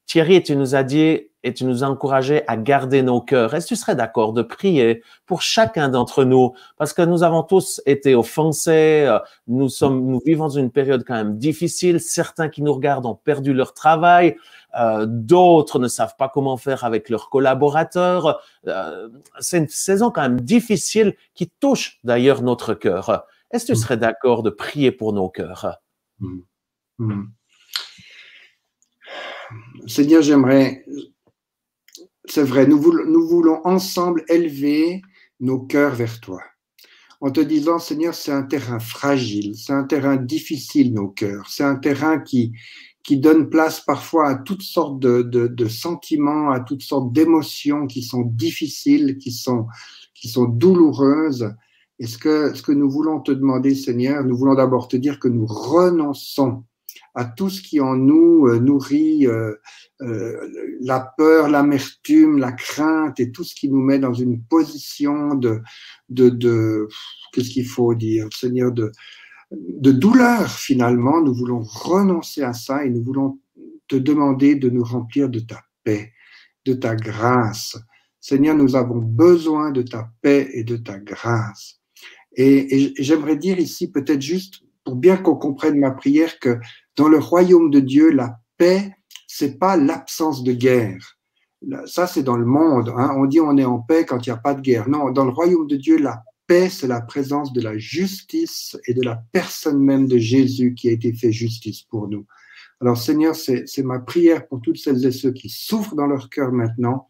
Thierry, tu nous as dit et tu nous as encouragé à garder nos cœurs. Est-ce que tu serais d'accord de prier pour chacun d'entre nous? Parce que nous avons tous été offensés, nous vivons une période quand même difficile. Certains qui nous regardent ont perdu leur travail, d'autres ne savent pas comment faire avec leurs collaborateurs. C'est une saison quand même difficile qui touche d'ailleurs notre cœur. Est-ce que tu serais d'accord de prier pour nos cœurs? Seigneur, c'est vrai, nous voulons ensemble élever nos cœurs vers toi. En te disant, Seigneur, c'est un terrain fragile, c'est un terrain difficile, nos cœurs. C'est un terrain qui donne place parfois à toutes sortes de sentiments, à toutes sortes d'émotions qui sont difficiles, qui sont douloureuses. Et ce que nous voulons te demander, Seigneur, nous voulons d'abord te dire que nous renonçons à tout ce qui en nous nourrit la peur, l'amertume, la crainte et tout ce qui nous met dans une position de qu'est-ce qu'il faut dire, Seigneur, de douleur finalement. Nous voulons renoncer à ça et nous voulons te demander de nous remplir de ta paix, de ta grâce. Seigneur, nous avons besoin de ta paix et de ta grâce. Et j'aimerais dire ici, peut-être juste pour bien qu'on comprenne ma prière, que dans le royaume de Dieu, la paix, c'est pas l'absence de guerre. Ça, c'est dans le monde. Hein. On dit on est en paix quand il n'y a pas de guerre. Non, dans le royaume de Dieu, la paix, c'est la présence de la justice et de la personne même de Jésus qui a été fait justice pour nous. Alors, Seigneur, c'est ma prière pour toutes celles et ceux qui souffrent dans leur cœur maintenant,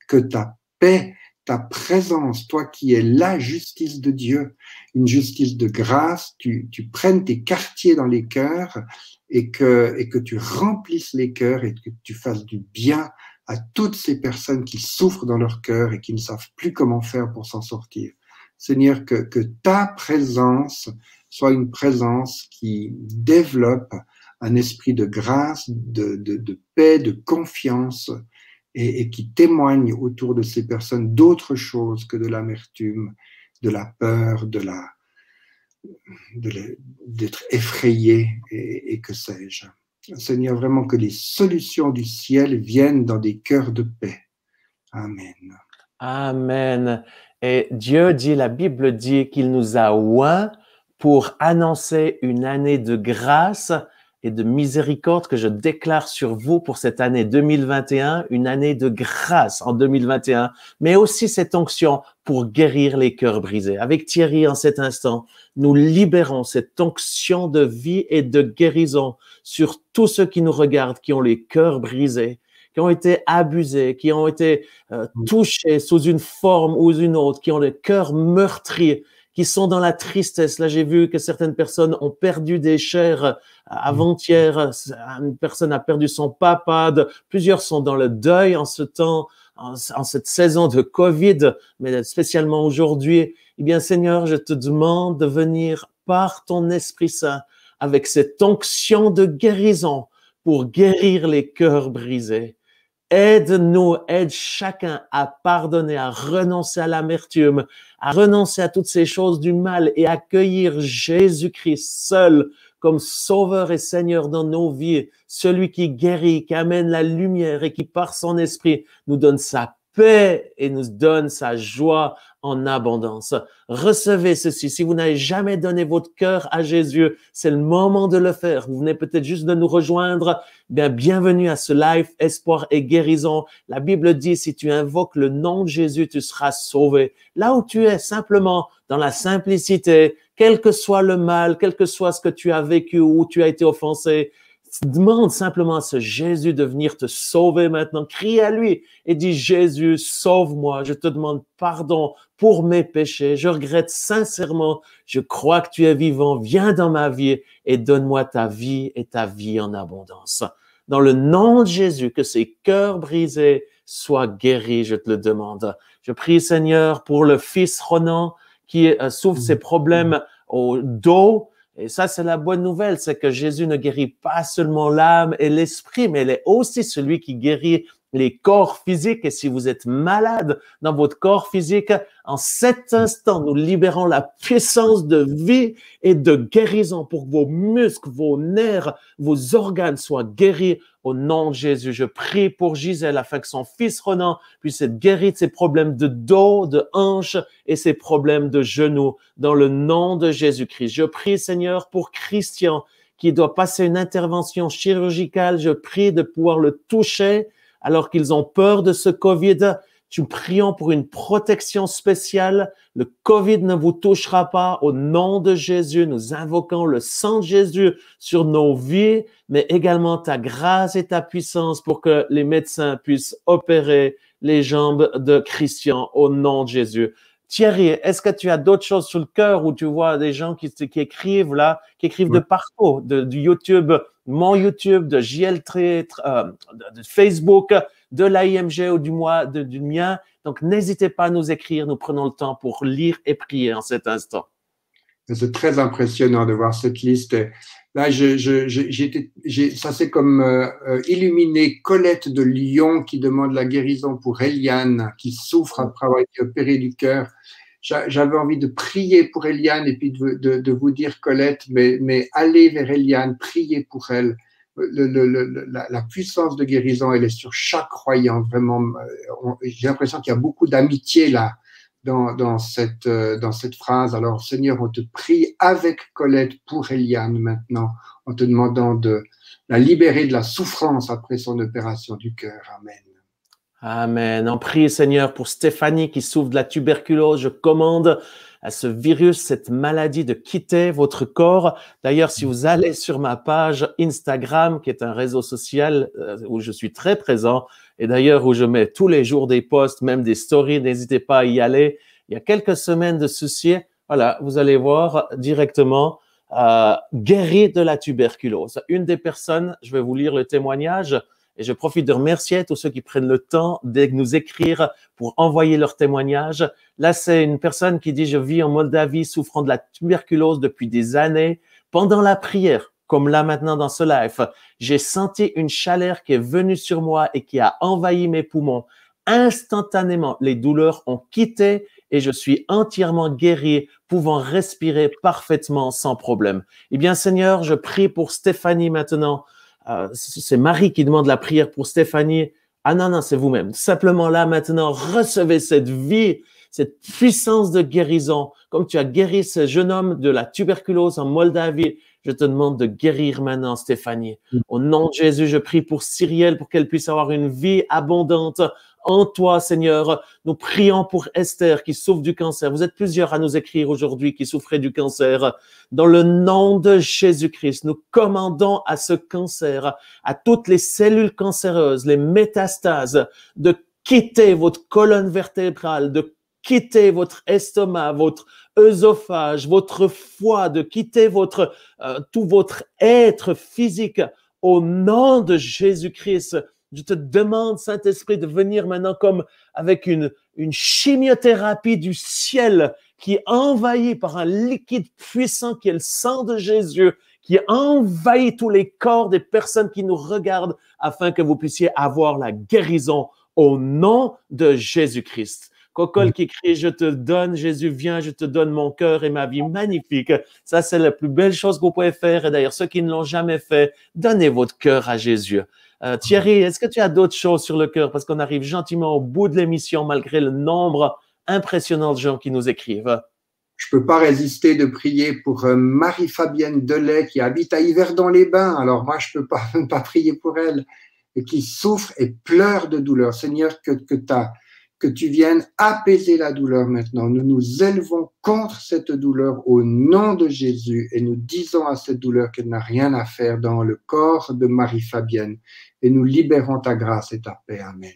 que ta paix, ta présence, toi qui es la justice de Dieu, une justice de grâce, tu prennes tes quartiers dans les cœurs et que tu remplisses les cœurs et que tu fasses du bien à toutes ces personnes qui souffrent dans leur cœur et qui ne savent plus comment faire pour s'en sortir. Seigneur, que ta présence soit une présence qui développe un esprit de grâce, de paix, de confiance, et qui témoigne autour de ces personnes d'autre chose que de l'amertume, de la peur, d'être effrayé et que sais-je. Seigneur, vraiment que les solutions du ciel viennent dans des cœurs de paix. Amen. Amen. Et Dieu dit, la Bible dit qu'il nous a oints pour annoncer une année de grâce et de miséricorde que je déclare sur vous pour cette année 2021, une année de grâce en 2021, mais aussi cette onction pour guérir les cœurs brisés. Avec Thierry, en cet instant, nous libérons cette onction de vie et de guérison sur tous ceux qui nous regardent, qui ont les cœurs brisés, qui ont été abusés, qui ont été touchés sous une forme ou une autre, qui ont le cœur meurtri, qui sont dans la tristesse. Là, j'ai vu que certaines personnes ont perdu des chers avant-hier. Une personne a perdu son papa. Plusieurs sont dans le deuil en ce temps, en cette saison de Covid, mais spécialement aujourd'hui. Eh bien, Seigneur, je te demande de venir par ton Esprit Saint avec cette onction de guérison pour guérir les cœurs brisés. Aide-nous, aide chacun à pardonner, à renoncer à l'amertume, à renoncer à toutes ces choses du mal et accueillir Jésus-Christ seul comme Sauveur et Seigneur dans nos vies, celui qui guérit, qui amène la lumière et qui par son esprit nous donne sa paix et nous donne sa joie en abondance. Recevez ceci. Si vous n'avez jamais donné votre cœur à Jésus, c'est le moment de le faire. Vous venez peut-être juste de nous rejoindre. Bien, bienvenue à ce live Espoir et Guérison. La Bible dit, si tu invoques le nom de Jésus, tu seras sauvé. Là où tu es, simplement dans la simplicité, quel que soit le mal, quel que soit ce que tu as vécu ou où tu as été offensé, demande simplement à ce Jésus de venir te sauver maintenant. Crie à lui et dis, Jésus, sauve-moi. Je te demande pardon pour mes péchés. Je regrette sincèrement. Je crois que tu es vivant. Viens dans ma vie et donne-moi ta vie et ta vie en abondance. Dans le nom de Jésus, que ces cœurs brisés soient guéris, je te le demande. Je prie, Seigneur, pour le fils Ronan qui souffre ses problèmes au dos. Et ça, c'est la bonne nouvelle, c'est que Jésus ne guérit pas seulement l'âme et l'esprit, mais il est aussi celui qui guérit les corps physiques. Et si vous êtes malade dans votre corps physique, en cet instant, nous libérons la puissance de vie et de guérison pour que vos muscles, vos nerfs, vos organes soient guéris au nom de Jésus. Je prie pour Gisèle afin que son fils Ronan puisse être guéri de ses problèmes de dos, de hanches et ses problèmes de genoux dans le nom de Jésus-Christ. Je prie, Seigneur, pour Christian qui doit passer une intervention chirurgicale. Je prie de pouvoir le toucher alors qu'ils ont peur de ce COVID. Nous prions pour une protection spéciale. Le COVID ne vous touchera pas. Au nom de Jésus, nous invoquons le sang de Jésus sur nos vies, mais également ta grâce et ta puissance pour que les médecins puissent opérer les jambes de Christian au nom de Jésus. Thierry, est-ce que tu as d'autres choses sur le cœur où tu vois des gens qui écrivent là, qui écrivent de partout, du YouTube, mon YouTube, de JL3, de Facebook, de l'AIMG ou du mien. Donc, n'hésitez pas à nous écrire. Nous prenons le temps pour lire et prier en cet instant. C'est très impressionnant de voir cette liste. Là, ça s'est comme illuminé Colette de Lyon qui demande la guérison pour Eliane qui souffre après avoir été opérée du cœur. J'avais envie de prier pour Eliane et puis de vous dire, Colette, mais allez vers Eliane, priez pour elle. La puissance de guérison, elle est sur chaque croyant. Vraiment, j'ai l'impression qu'il y a beaucoup d'amitié là dans cette phrase. Alors, Seigneur, on te prie avec Colette pour Eliane maintenant, en te demandant de la libérer de la souffrance après son opération du cœur. Amen. Amen. On prie, Seigneur, pour Stéphanie qui souffre de la tuberculose. Je commande à ce virus, cette maladie de quitter votre corps. D'ailleurs, si vous allez sur ma page Instagram, qui est un réseau social où je suis très présent, et d'ailleurs où je mets tous les jours des posts, même des stories, n'hésitez pas à y aller. Il y a quelques semaines de ceci, voilà, vous allez voir directement guéri de la tuberculose. Une des personnes, je vais vous lire le témoignage, et je profite de remercier tous ceux qui prennent le temps de nous écrire pour envoyer leur témoignage. Là, c'est une personne qui dit « Je vis en Moldavie souffrant de la tuberculose depuis des années. Pendant la prière, comme là maintenant dans ce live, j'ai senti une chaleur qui est venue sur moi et qui a envahi mes poumons. Instantanément, les douleurs ont quitté et je suis entièrement guéri, pouvant respirer parfaitement sans problème. » Eh bien, Seigneur, je prie pour Stéphanie maintenant. C'est Marie qui demande la prière pour Stéphanie. Ah non, c'est vous-même. Simplement là, maintenant, recevez cette vie, cette puissance de guérison. Comme tu as guéri ce jeune homme de la tuberculose en Moldavie, je te demande de guérir maintenant Stéphanie. Au nom de Jésus, je prie pour Cyrielle, pour qu'elle puisse avoir une vie abondante en toi, Seigneur. Nous prions pour Esther qui souffre du cancer. Vous êtes plusieurs à nous écrire aujourd'hui qui souffraient du cancer. Dans le nom de Jésus-Christ, nous commandons à ce cancer, à toutes les cellules cancéreuses, les métastases, de quitter votre colonne vertébrale, de quitter votre estomac, votre œsophage, votre foie, de quitter tout votre être physique au nom de Jésus-Christ. Je te demande, Saint-Esprit, de venir maintenant comme avec une chimiothérapie du ciel qui est envahie par un liquide puissant qui est le sang de Jésus, qui envahit tous les corps des personnes qui nous regardent afin que vous puissiez avoir la guérison au nom de Jésus-Christ. Cocol qui crie, je te donne, Jésus, viens, je te donne mon cœur et ma vie magnifique. Ça, c'est la plus belle chose que vous pouvez faire. Et d'ailleurs, ceux qui ne l'ont jamais fait, donnez votre cœur à Jésus. Thierry, est-ce que tu as d'autres choses sur le cœur? Parce qu'on arrive gentiment au bout de l'émission, malgré le nombre impressionnant de gens qui nous écrivent. Je peux pas résister de prier pour Marie-Fabienne Delay qui habite à Yverdon-les-Bains. Alors moi, je peux pas prier pour elle et qui souffre et pleure de douleur. Seigneur, que tu viennes apaiser la douleur maintenant. Nous nous élevons contre cette douleur au nom de Jésus et nous disons à cette douleur qu'elle n'a rien à faire dans le corps de Marie-Fabienne et nous libérons ta grâce et ta paix. Amen.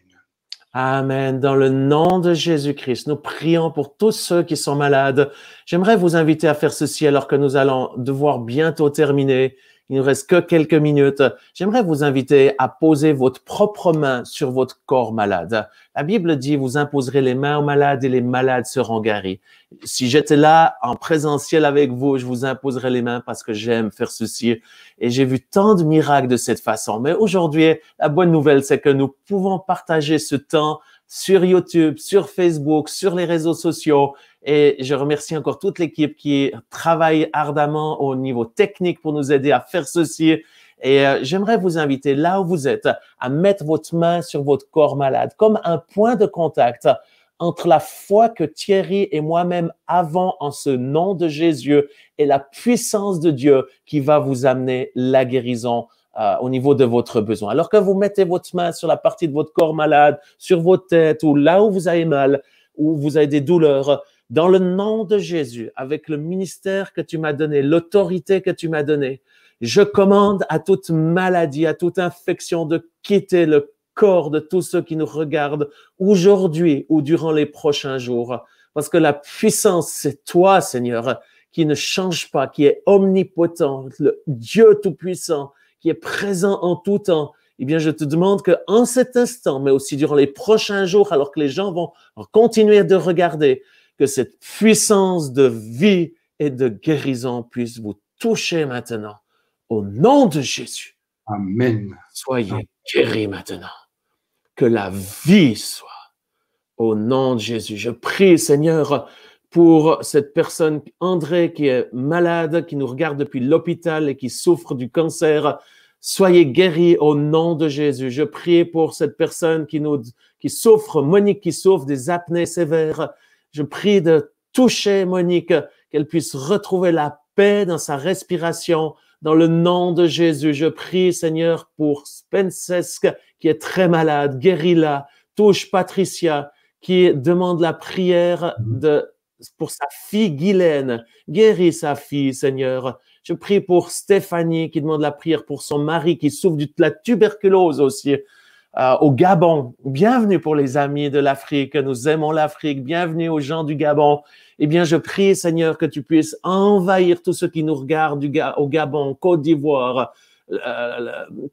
Amen. Dans le nom de Jésus-Christ, nous prions pour tous ceux qui sont malades. J'aimerais vous inviter à faire ceci alors que nous allons devoir bientôt terminer. Il ne nous reste que quelques minutes. J'aimerais vous inviter à poser votre propre main sur votre corps malade. La Bible dit, vous imposerez les mains aux malades et les malades seront guéris. Si j'étais là en présentiel avec vous, je vous imposerais les mains parce que j'aime faire ceci. Et j'ai vu tant de miracles de cette façon. Mais aujourd'hui, la bonne nouvelle, c'est que nous pouvons partager ce temps sur YouTube, sur Facebook, sur les réseaux sociaux. Et je remercie encore toute l'équipe qui travaille ardemment au niveau technique pour nous aider à faire ceci. Et j'aimerais vous inviter, là où vous êtes, à mettre votre main sur votre corps malade comme un point de contact entre la foi que Thierry et moi-même avons en ce nom de Jésus et la puissance de Dieu qui va vous amener la guérison au niveau de votre besoin. Alors que vous mettez votre main sur la partie de votre corps malade, sur votre tête ou là où vous avez mal, où vous avez des douleurs, dans le nom de Jésus, avec le ministère que tu m'as donné, l'autorité que tu m'as donnée, je commande à toute maladie, à toute infection de quitter le corps de tous ceux qui nous regardent aujourd'hui ou durant les prochains jours. Parce que la puissance, c'est toi, Seigneur, qui ne change pas, qui est omnipotent, le Dieu tout-puissant, qui est présent en tout temps. Eh bien, je te demande qu'en cet instant, mais aussi durant les prochains jours, alors que les gens vont continuer de regarder, que cette puissance de vie et de guérison puisse vous toucher maintenant. Au nom de Jésus. Amen. Soyez guéris maintenant. Que la vie soit. Au nom de Jésus. Je prie, Seigneur, pour cette personne, André, qui est malade, qui nous regarde depuis l'hôpital et qui souffre du cancer. Soyez guéris au nom de Jésus. Je prie pour cette personne qui souffre, Monique, qui souffre des apnées sévères. Je prie de toucher Monique, qu'elle puisse retrouver la paix dans sa respiration. Dans le nom de Jésus, je prie, Seigneur, pour Spencesque, qui est très malade. Guéris-la. Touche Patricia, qui demande la prière pour sa fille Guylaine. Guéris sa fille, Seigneur. Je prie pour Stéphanie, qui demande la prière pour son mari, qui souffre de la tuberculose aussi. Au Gabon. Bienvenue pour les amis de l'Afrique. Nous aimons l'Afrique. Bienvenue aux gens du Gabon. Eh bien, je prie, Seigneur, que tu puisses envahir tous ceux qui nous regardent au Gabon, Côte d'Ivoire,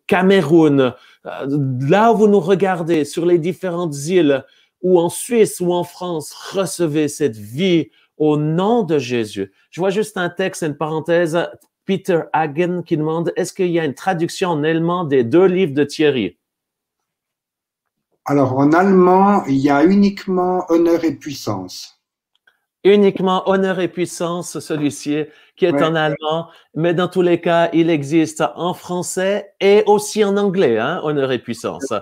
Cameroun, là où vous nous regardez, sur les différentes îles, ou en Suisse ou en France, recevez cette vie au nom de Jésus. Je vois juste un texte, une parenthèse, Peter Hagen qui demande, est-ce qu'il y a une traduction en allemand des 2 livres de Thierry? Alors, en allemand, il y a uniquement honneur et puissance. Uniquement honneur et puissance, celui-ci qui est en allemand, mais dans tous les cas, il existe en français et aussi en anglais, hein, honneur et puissance.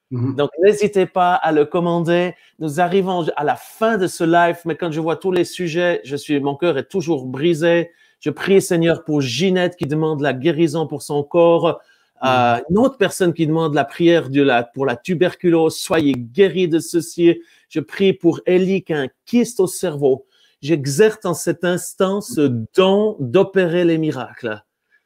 Donc, n'hésitez pas à le commander. Nous arrivons à la fin de ce live, mais quand je vois tous les sujets, mon cœur est toujours brisé. Je prie, Seigneur, pour Ginette qui demande la guérison pour son corps. Une autre personne qui demande la prière pour la tuberculose. Soyez guéris de ceci. Je prie pour Ellie qui a un kyste au cerveau. J'exerce en cet instant ce don d'opérer les miracles.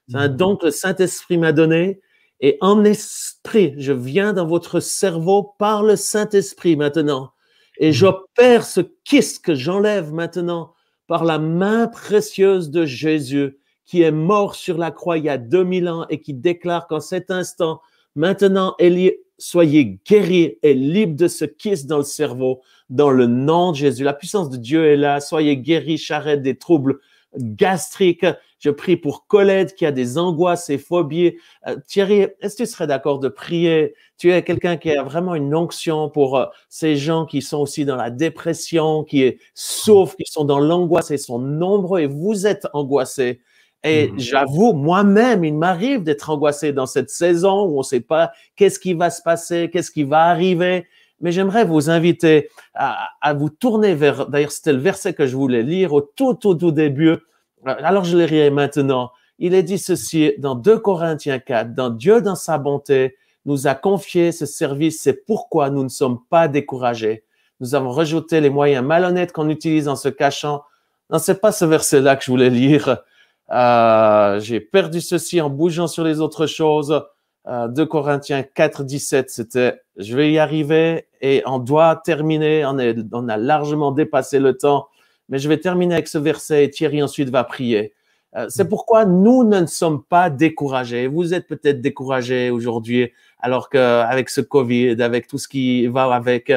C'est un don que le Saint-Esprit m'a donné. Et en esprit, je viens dans votre cerveau par le Saint-Esprit maintenant. Et j'opère ce kyste que j'enlève maintenant par la main précieuse de Jésus qui est mort sur la croix il y a 2000 ans et qui déclare qu'en cet instant, maintenant, Élie, soyez guéris et libres de ce kyste dans le cerveau dans le nom de Jésus. La puissance de Dieu est là. Soyez guéris, Charette, des troubles gastriques. Je prie pour Colette qui a des angoisses et phobies. Thierry, est-ce que tu serais d'accord de prier? Tu es quelqu'un qui a vraiment une onction pour ces gens qui sont aussi dans la dépression, qui souffrent, qui sont dans l'angoisse et sont nombreux et vous êtes angoissés. Et j'avoue, moi-même, il m'arrive d'être angoissé dans cette saison où on ne sait pas qu'est-ce qui va se passer, qu'est-ce qui va arriver. Mais j'aimerais vous inviter à vous tourner vers, d'ailleurs, c'était le verset que je voulais lire au tout début. Alors, je le lirai maintenant. Il est dit ceci dans 2 Corinthiens 4. Dans Dieu, dans sa bonté, nous a confié ce service. C'est pourquoi nous ne sommes pas découragés. Nous avons rajouté les moyens malhonnêtes qu'on utilise en se cachant. Non, c'est pas ce verset-là que je voulais lire. J'ai perdu ceci en bougeant sur les autres choses. 2 Corinthiens 4, 17, c'était « Je vais y arriver et on doit terminer. On a largement dépassé le temps. Mais je vais terminer avec ce verset et Thierry ensuite va prier. C'est pourquoi nous ne sommes pas découragés. Vous êtes peut-être découragés aujourd'hui alors qu'avec ce Covid, avec tout ce qui va avec.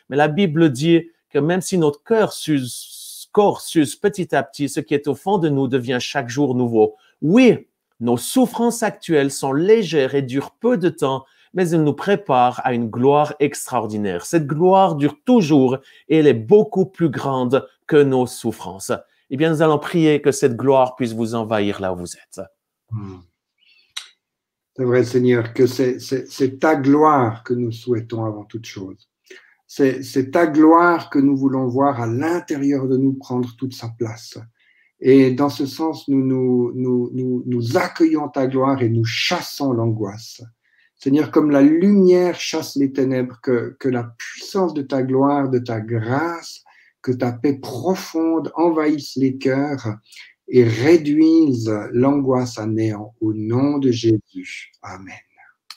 Mais la Bible dit que même si notre cœur s'use petit à petit, ce qui est au fond de nous devient chaque jour nouveau. Oui, nos souffrances actuelles sont légères et durent peu de temps, mais elles nous préparent à une gloire extraordinaire. Cette gloire dure toujours et elle est beaucoup plus grande que nos souffrances. Eh bien, nous allons prier que cette gloire puisse vous envahir là où vous êtes. C'est vrai, Seigneur, que c'est ta gloire que nous souhaitons avant toute chose. C'est ta gloire que nous voulons voir à l'intérieur de nous prendre toute sa place. Et dans ce sens, nous nous accueillons ta gloire et nous chassons l'angoisse. Seigneur, comme la lumière chasse les ténèbres, que la puissance de ta gloire, de ta grâce, que ta paix profonde envahisse les cœurs et réduise l'angoisse à néant. Au nom de Jésus. Amen.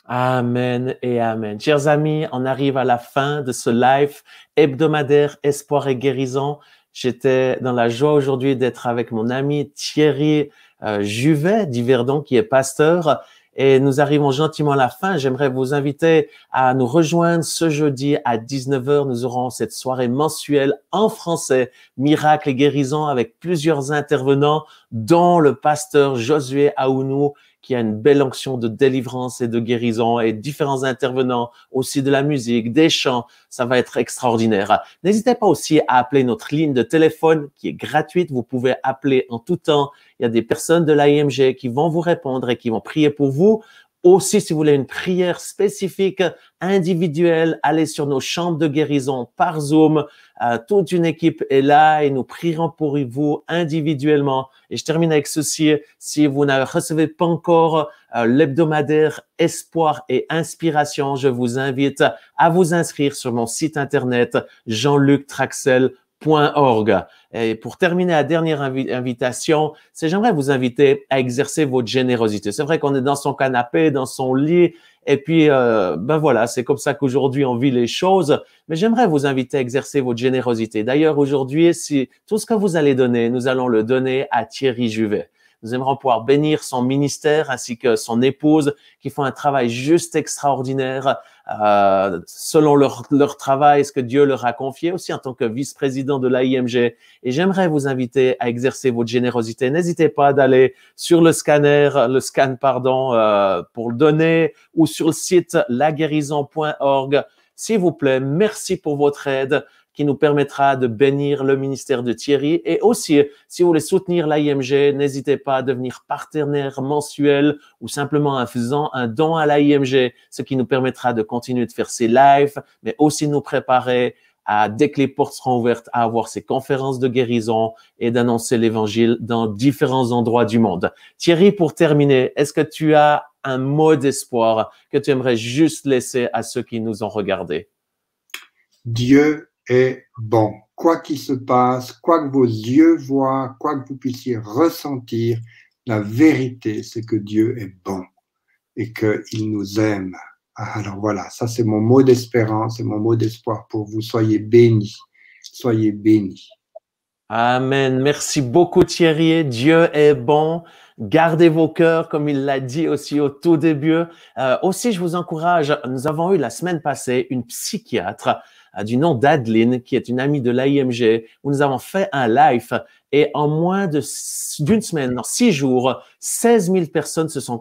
Amen et amen. Chers amis, on arrive à la fin de ce live hebdomadaire Espoir et Guérison. J'étais dans la joie aujourd'hui d'être avec mon ami Thierry Juvet d'Yverdon, qui est pasteur. Et nous arrivons gentiment à la fin. J'aimerais vous inviter à nous rejoindre ce jeudi à 19h. Nous aurons cette soirée mensuelle en français, Miracles et guérisons, avec plusieurs intervenants, dont le pasteur Josué Aounou, qui a une belle onction de délivrance et de guérison, et différents intervenants, aussi de la musique, des chants. Ça va être extraordinaire. N'hésitez pas aussi à appeler notre ligne de téléphone qui est gratuite. Vous pouvez appeler en tout temps. Il y a des personnes de l'AIMG qui vont vous répondre et qui vont prier pour vous. Aussi, si vous voulez une prière spécifique, individuelle, allez sur nos chambres de guérison par Zoom. Toute une équipe est là et nous prierons pour vous individuellement. Et je termine avec ceci. Si vous ne recevez pas encore l'hebdomadaire Espoir et Inspiration, je vous invite à vous inscrire sur mon site internet jeanluctraxel.org. Et pour terminer, la dernière invitation, c'est j'aimerais vous inviter à exercer votre générosité. C'est vrai qu'on est dans son canapé, dans son lit, et puis ben voilà, c'est comme ça qu'aujourd'hui on vit les choses. Mais j'aimerais vous inviter à exercer votre générosité. D'ailleurs, aujourd'hui, si tout ce que vous allez donner, nous allons le donner à Thierry Juvet. Nous aimerons pouvoir bénir son ministère ainsi que son épouse qui font un travail juste extraordinaire selon leur travail, ce que Dieu leur a confié aussi en tant que vice-président de l'AIMG. Et j'aimerais vous inviter à exercer votre générosité. N'hésitez pas d'aller sur le scan, pour le donner ou sur le site laguérison.org. S'il vous plaît, merci pour votre aide qui nous permettra de bénir le ministère de Thierry. Et aussi, si vous voulez soutenir l'AIMG, n'hésitez pas à devenir partenaire mensuel ou simplement en faisant un don à l'AIMG, ce qui nous permettra de continuer de faire ces lives, mais aussi nous préparer à, dès que les portes seront ouvertes, à avoir ces conférences de guérison et d'annoncer l'évangile dans différents endroits du monde. Thierry, pour terminer, est-ce que tu as un mot d'espoir que tu aimerais juste laisser à ceux qui nous ont regardés? Dieu est bon. Quoi qu'il se passe, quoi que vos yeux voient, quoi que vous puissiez ressentir, la vérité, c'est que Dieu est bon et qu'il nous aime. Alors voilà, ça c'est mon mot d'espérance et mon mot d'espoir pour vous. Soyez bénis. Soyez bénis. Amen. Merci beaucoup Thierry. Dieu est bon. Gardez vos cœurs, comme il l'a dit aussi au tout début. Aussi, je vous encourage, nous avons eu la semaine passée une psychiatre du nom d'Adeline, qui est une amie de l'AIMG, où nous avons fait un live et en moins d'une semaine, en 6 jours, 16 000 personnes se sont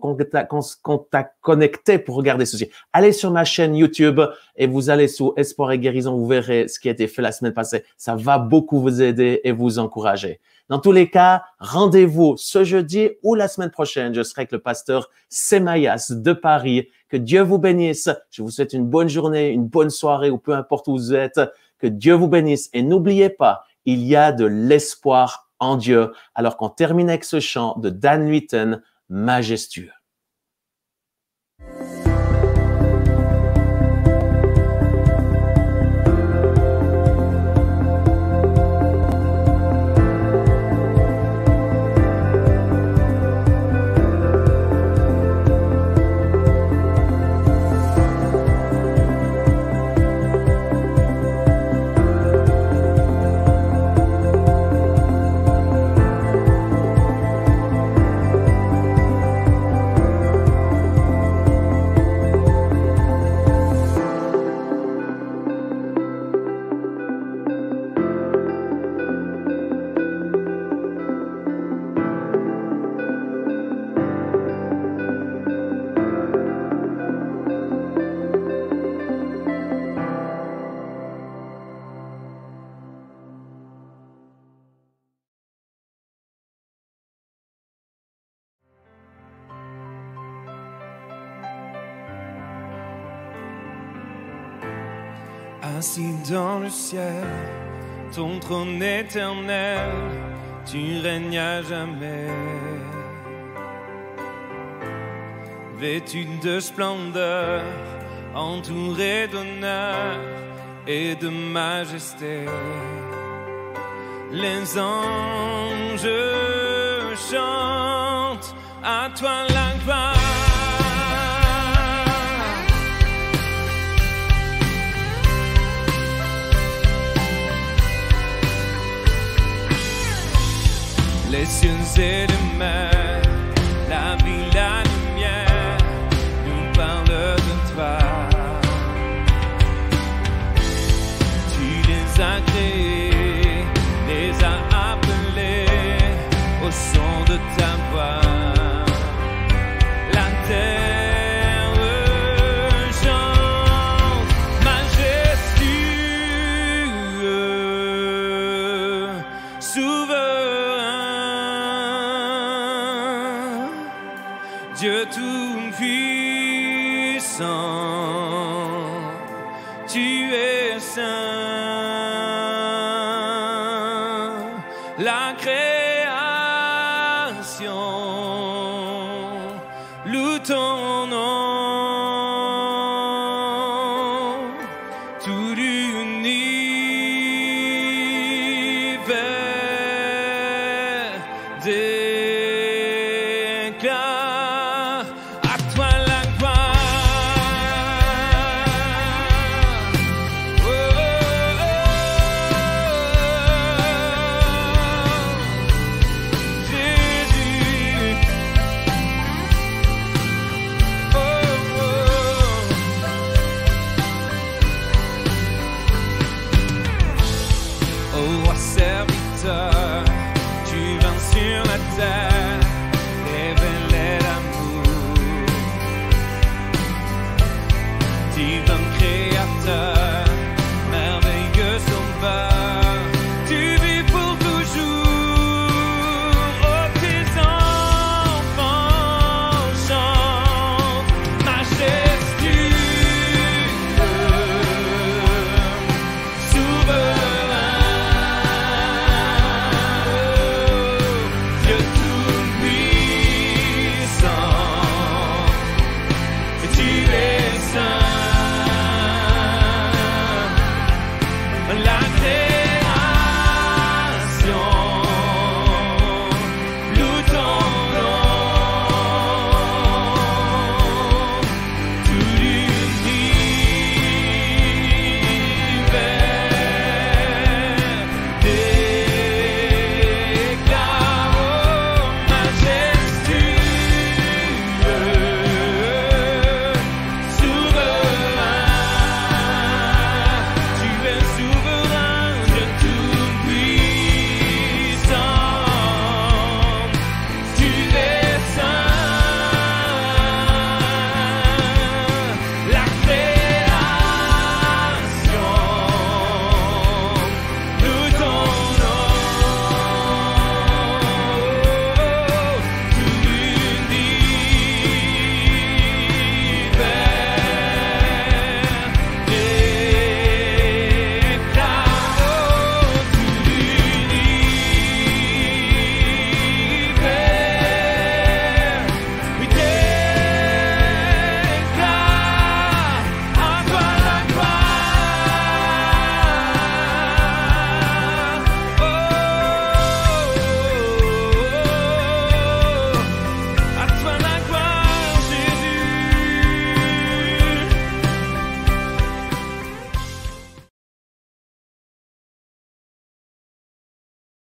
connectées pour regarder ceci. Allez sur ma chaîne YouTube et vous allez sous Espoir et Guérison, vous verrez ce qui a été fait la semaine passée. Ça va beaucoup vous aider et vous encourager. Dans tous les cas, rendez-vous ce jeudi ou la semaine prochaine. Je serai avec le pasteur Semayas de Paris. Que Dieu vous bénisse. Je vous souhaite une bonne journée, une bonne soirée ou peu importe où vous êtes. Que Dieu vous bénisse. Et n'oubliez pas, il y a de l'espoir en Dieu. Alors qu'on termine avec ce chant de Dan Luyten, majestueux. Assis dans le ciel, ton trône éternel, tu règnes à jamais. vêtu de splendeur, entouré d'honneur et de majesté. Les anges chantent à toi la gloire. Les cieux et les mers, la vie, la lumière, nous parlent de toi. Tu les as créés, les as appelés au son de ta voix. La terre chante majestueux, souverain, Dieu tout-puissant, tu es saint. La création loue ton nom.